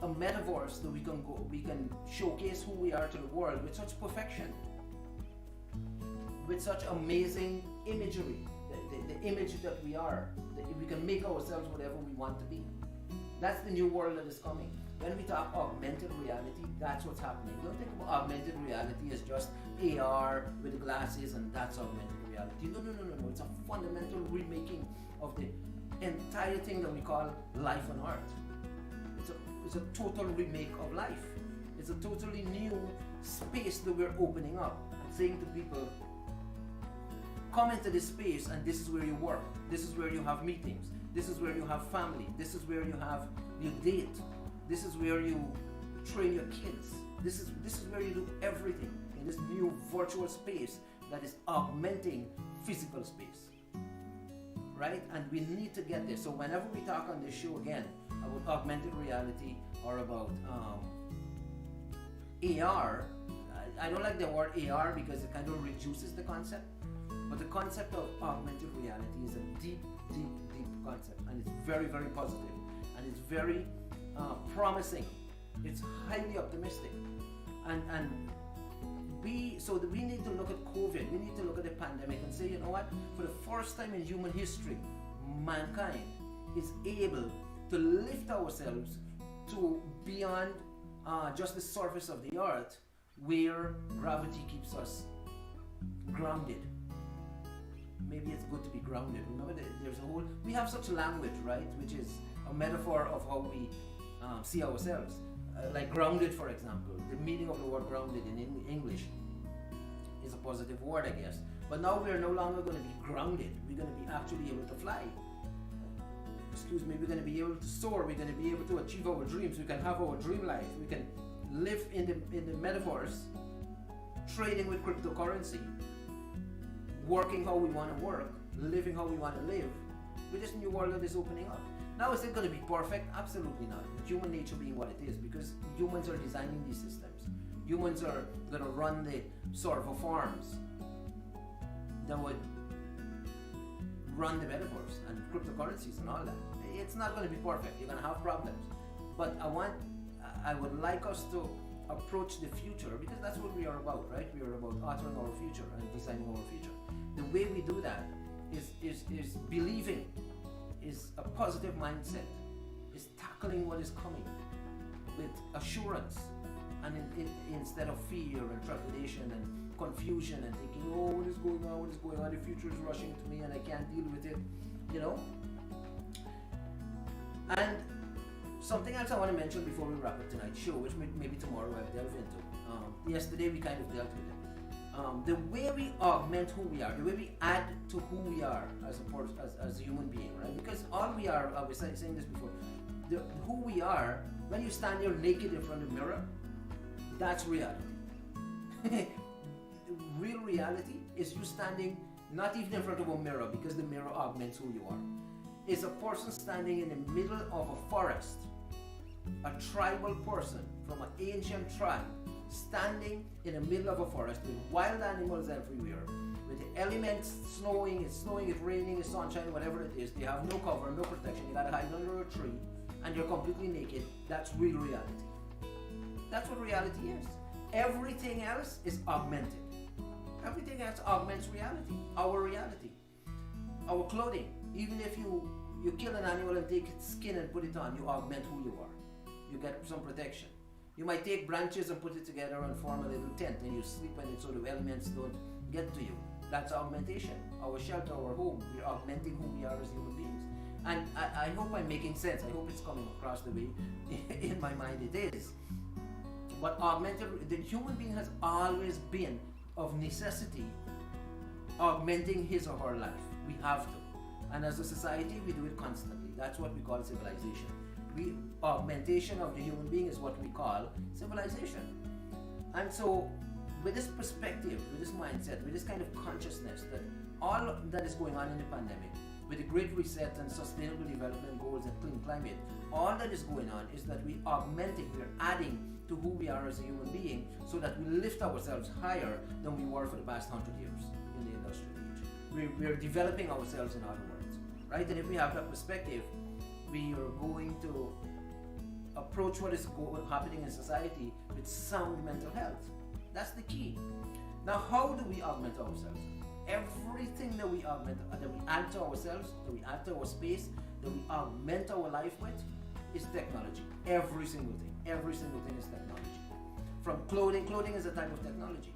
a metaverse that we can showcase who we are to the world with such perfection, with such amazing imagery, the image that we are, that we can make ourselves whatever we want to be. That's the new world that is coming. When we talk augmented reality, that's what's happening. Don't think about augmented reality as just AR with glasses and that's augmented reality. No. It's a fundamental remaking of the entire thing that we call life on Earth. It's a total remake of life. It's a totally new space that we're opening up and saying to people, come into this space and this is where you work. This is where you have meetings. This is where you have family. This is where you have your date. This is where you train your kids. This is where you do everything in this new virtual space that is augmenting physical space. Right? And we need to get there. So whenever we talk on this show again about augmented reality or about AR, I don't like the word AR because it kind of reduces the concept. But the concept of augmented reality is a deep concept, and it's very, very positive, and it's very promising. It's highly optimistic, and we need to look at COVID. We need to look at the pandemic and say, you know what? For the first time in human history, mankind is able to lift ourselves to beyond just the surface of the earth, where gravity keeps us grounded. Maybe it's good to be grounded. Remember, we have such language, right? Which is a metaphor of how we see ourselves. Like grounded, for example. The meaning of the word grounded in English is a positive word, I guess. But now we are no longer going to be grounded. We're going to be actually able to fly. We're going to be able to soar. We're going to be able to achieve our dreams. We can have our dream life. We can live in the metaverse, trading with cryptocurrency, working how we want to work, living how we want to live, with this new world that is opening up. Now, is it going to be perfect? Absolutely not. Human nature being what it is, because humans are designing these systems. Humans are going to run the server farms that would run the metaverse and cryptocurrencies and all that. It's not going to be perfect. You're going to have problems. But I would like us to approach the future, because that's what we are about, right? We are about authoring our future and designing our future. The way we do that is believing, is a positive mindset, is tackling what is coming with assurance, and instead of fear and trepidation and confusion and thinking, oh, what is going on, the future is rushing to me and I can't deal with it, you know. And something else I want to mention before we wrap up tonight's show, which maybe tomorrow I'll delve into. Yesterday we kind of dealt with it. The way we augment who we are, the way we add to who we are as a human being, right? Because all we are, I was saying this before, who we are, when you stand there naked in front of the mirror, that's reality. Real reality is you standing not even in front of a mirror, because the mirror augments who you are. Is a person standing in the middle of a forest, a tribal person from an ancient tribe, standing in the middle of a forest with wild animals everywhere, with the elements snowing, it's raining, it's sunshine, whatever it is. They have no cover, no protection. You gotta hide under a tree, and you're completely naked. That's real reality. That's what reality is. Everything else is augmented. Everything else augments reality. Our clothing. Even if you kill an animal and take its skin and put it on, you augment who you are. You get some protection. You might take branches and put it together and form a little tent, and you sleep and it sort of elements don't get to you. That's augmentation. Our shelter, our home, we're augmenting who we are as human beings. And I hope I'm making sense. I hope it's coming across the way in my mind it is. But the human being has always been, of necessity, augmenting his or her life. We have to. And as a society, we do it constantly. That's what we call civilization. Augmentation of the human being is what we call civilization. And so, with this perspective, with this mindset, with this kind of consciousness that all that is going on in the pandemic, with the Great Reset and Sustainable Development Goals and clean climate, all that is going on is that we're adding to who we are as a human being, so that we lift ourselves higher than we were for the past 100 years in the industrial age. We're developing ourselves, in other words, right? And if we have that perspective, we are going to approach what is happening in society with sound mental health. That's the key. Now, how do we augment ourselves? Everything that we augment, that we add to ourselves, that we add to our space, that we augment our life with, is technology. Every single thing is technology. From clothing is a type of technology.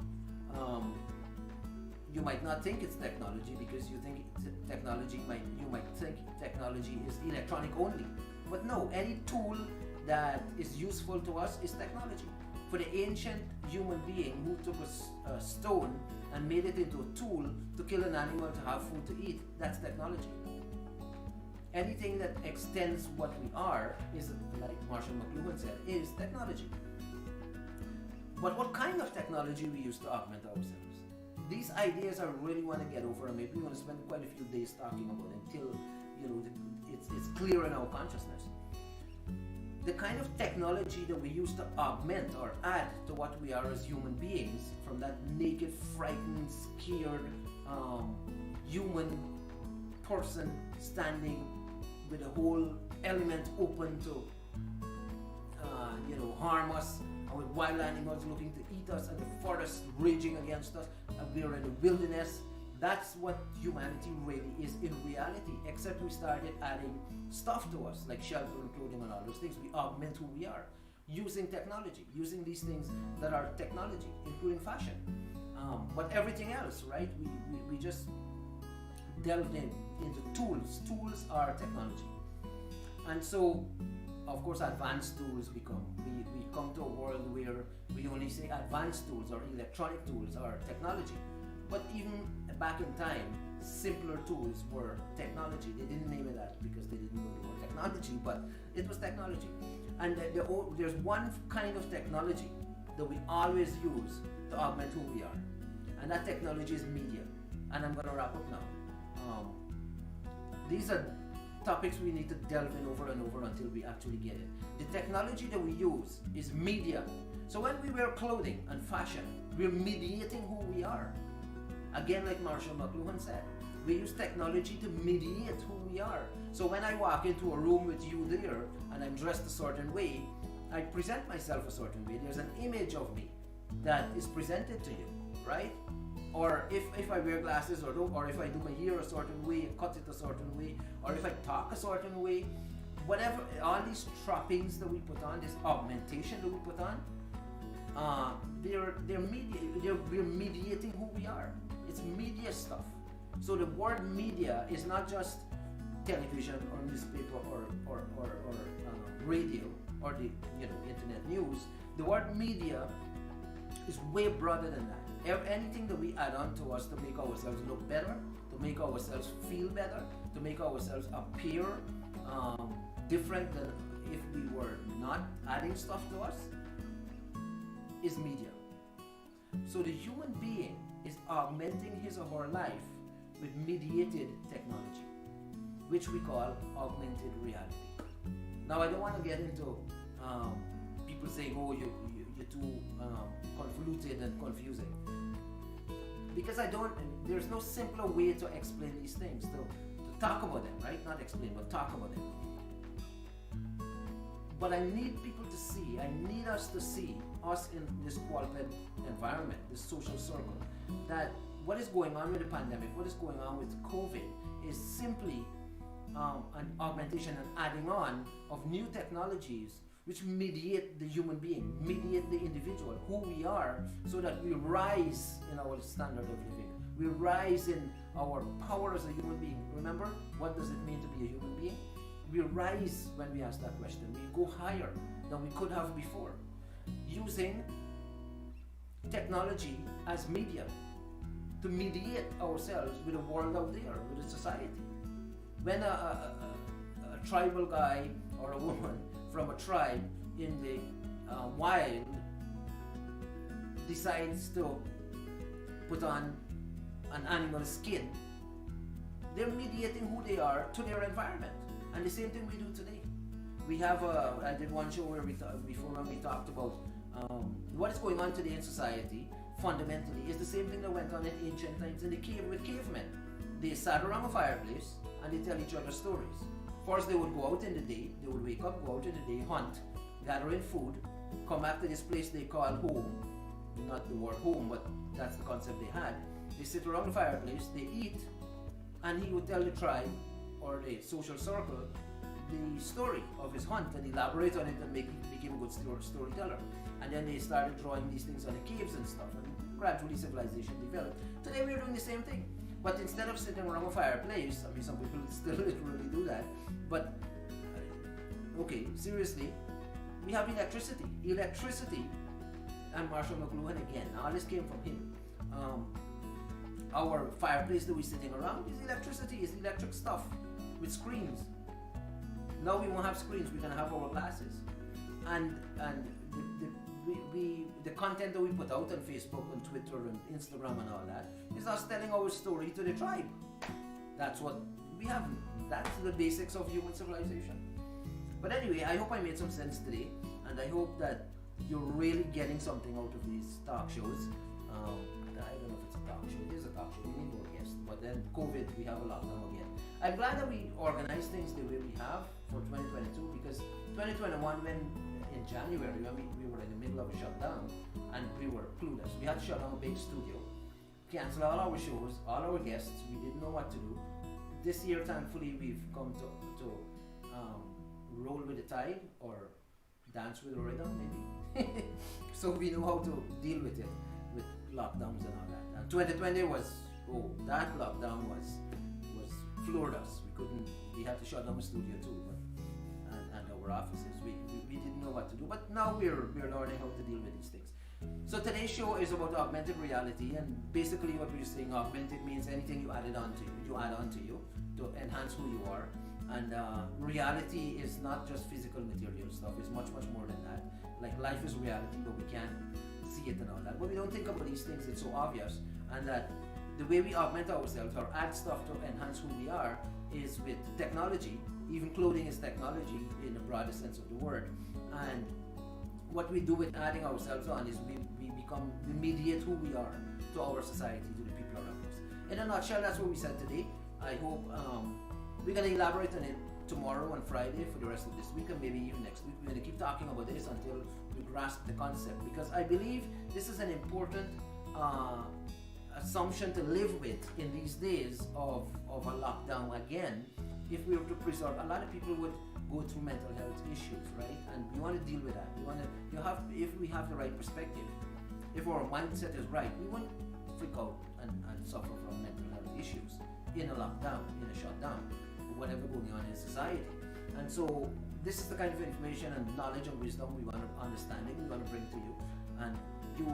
You might not think it's technology because you think you might think technology is electronic only. But no, any tool that is useful to us is technology. For the ancient human being who took a stone and made it into a tool to kill an animal to have food to eat, that's technology. Anything that extends what we are is, like Marshall McLuhan said, is technology. But what kind of technology we use to augment ourselves? These ideas I really want to get over, and maybe we want to spend quite a few days talking about until it's clear in our consciousness. The kind of technology that we use to augment or add to what we are as human beings, from that naked, frightened, scared human person standing with a whole element open to harm us, and with wild animals looking to eat us, and the forest raging against us, and we're in the wilderness. That's what humanity really is in reality, except we started adding stuff to us, like shelter and clothing and all those things. We augment who we are using technology, using these things that are technology, including fashion. But everything else, right? We just delved into tools. Tools are technology. And so, of course, advanced tools we come to a world where we only say advanced tools or electronic tools are technology. But even back in time, simpler tools were technology. They didn't name it that because they didn't know the word technology, but it was technology. And there's one kind of technology that we always use to augment who we are. And that technology is media. And I'm going to wrap up now. These are topics we need to delve in over and over until we actually get it. The technology that we use is media. So when we wear clothing and fashion, we're mediating who we are. Again, like Marshall McLuhan said, we use technology to mediate who we are. So when I walk into a room with you there, and I'm dressed a certain way, I present myself a certain way. There's an image of me that is presented to you, right? Or if I wear glasses, or if I do my hair a certain way, cut it a certain way, or if I talk a certain way, whatever, all these trappings that we put on, this augmentation that we put on, we're mediating who we are. It's media stuff. So the word media is not just television or newspaper or radio or the internet news. The word media is way broader than that. Anything that we add on to us to make ourselves look better, to make ourselves feel better, to make ourselves appear different than if we were not adding stuff to us, is media. So the human being is augmenting his or her life with mediated technology, which we call augmented reality. Now, I don't want to get into people saying, "Oh, you're too convoluted and confusing," because there's no simpler way to explain these things, to talk about them, right? Not explain, but talk about them. But I need people to see, I need us to see, us in this qualified environment, this social circle, that what is going on with the pandemic, what is going on with COVID, is simply an augmentation and adding on of new technologies which mediate the human being, mediate the individual, who we are, so that we rise in our standard of living. We rise in our power as a human being. Remember, what does it mean to be a human being? We rise when we ask that question. We go higher than we could have before, using technology as media to mediate ourselves with the world out there, with the society. When a tribal guy or a woman from a tribe in the wild decides to put on an animal skin, they're mediating who they are to their environment. And the same thing we do today. We have I did one show where we talked about what is going on today in society. Fundamentally, is the same thing that went on in ancient times in the cave with cavemen. They sat around a fireplace and they tell each other stories. First, they would go out in the day. They would wake up, go out in the day, hunt, gather in food, come back to this place they call home. Not the word home, but that's the concept they had. They sit around the fireplace, they eat, and he would tell the tribe or the social circle the story of his hunt and elaborate on it and became a good storyteller. And then they started drawing these things on the caves and stuff, and gradually civilization developed. Today we're doing the same thing, but instead of sitting around a fireplace, I mean, some people still literally do that, but okay, seriously, we have electricity. And Marshall McLuhan again, all this came from him. Our fireplace that we're sitting around is electricity, it's electric stuff with screens. Now we won't have screens, we're gonna have our glasses. And the content that we put out on Facebook and Twitter and Instagram and all that is us telling our story to the tribe. That's what we have. That's the basics of human civilization. But anyway, I hope I made some sense today, and I hope that you're really getting something out of these talk shows. I don't know if it's a talk show. It is a talk show. We need more guests. But then COVID, we have a lockdown again. I'm glad that we organize things the way we have for 2022, because 2021, when in January, when we were in the middle of a shutdown and we were clueless. We had to shut down a big studio, cancel all our shows, all our guests. We didn't know what to do. This year, thankfully, we've come to roll with the tide or dance with the rhythm, maybe. So we know how to deal with it, with lockdowns and all that. And 2020 that lockdown was floored us. We had to shut down the studio too, and our offices. We didn't know what to do, but now we're learning how to deal with these things. So today's show is about augmented reality, and basically what we're saying, augmented means anything you add on to you to enhance who you are. And reality is not just physical material stuff, it's much more than that. Like life is reality, but we can't see it and all that. But we don't think about these things, it's so obvious. And that the way we augment ourselves or add stuff to enhance who we are is with technology. Even clothing is technology in the broadest sense of the word. And what we do with adding ourselves on is we mediate who we are to our society, to the people around us. In a nutshell, that's what we said today. I hope we're going to elaborate on it tomorrow and Friday for the rest of this week, and maybe even next week. We're going to keep talking about this until we grasp the concept, because I believe this is an important assumption to live with in these days of a lockdown again. If we were to preserve, a lot of people would go through mental health issues, right? And we want to deal with that. If we have the right perspective, if our mindset is right, we won't freak out and suffer from mental health issues in a lockdown, in a shutdown, whatever going on in society. And so this is the kind of information and knowledge and wisdom we want to understanding we want to bring to you, and you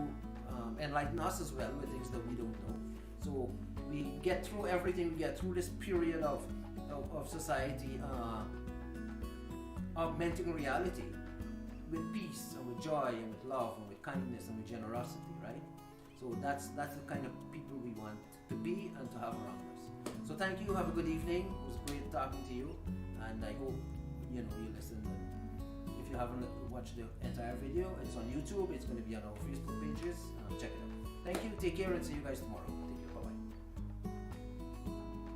enlighten us as well with things that we don't know. So we get through everything. We get through this period of society augmenting reality with peace and with joy and with love and with kindness and with generosity, right? So that's the kind of people we want to be and to have around us. So thank you. Have a good evening. It was great talking to you, and I hope you listen. If you haven't watched the entire video, it's on YouTube. It's going to be on our Facebook pages. Check it out. Thank you. Take care, and see you guys tomorrow.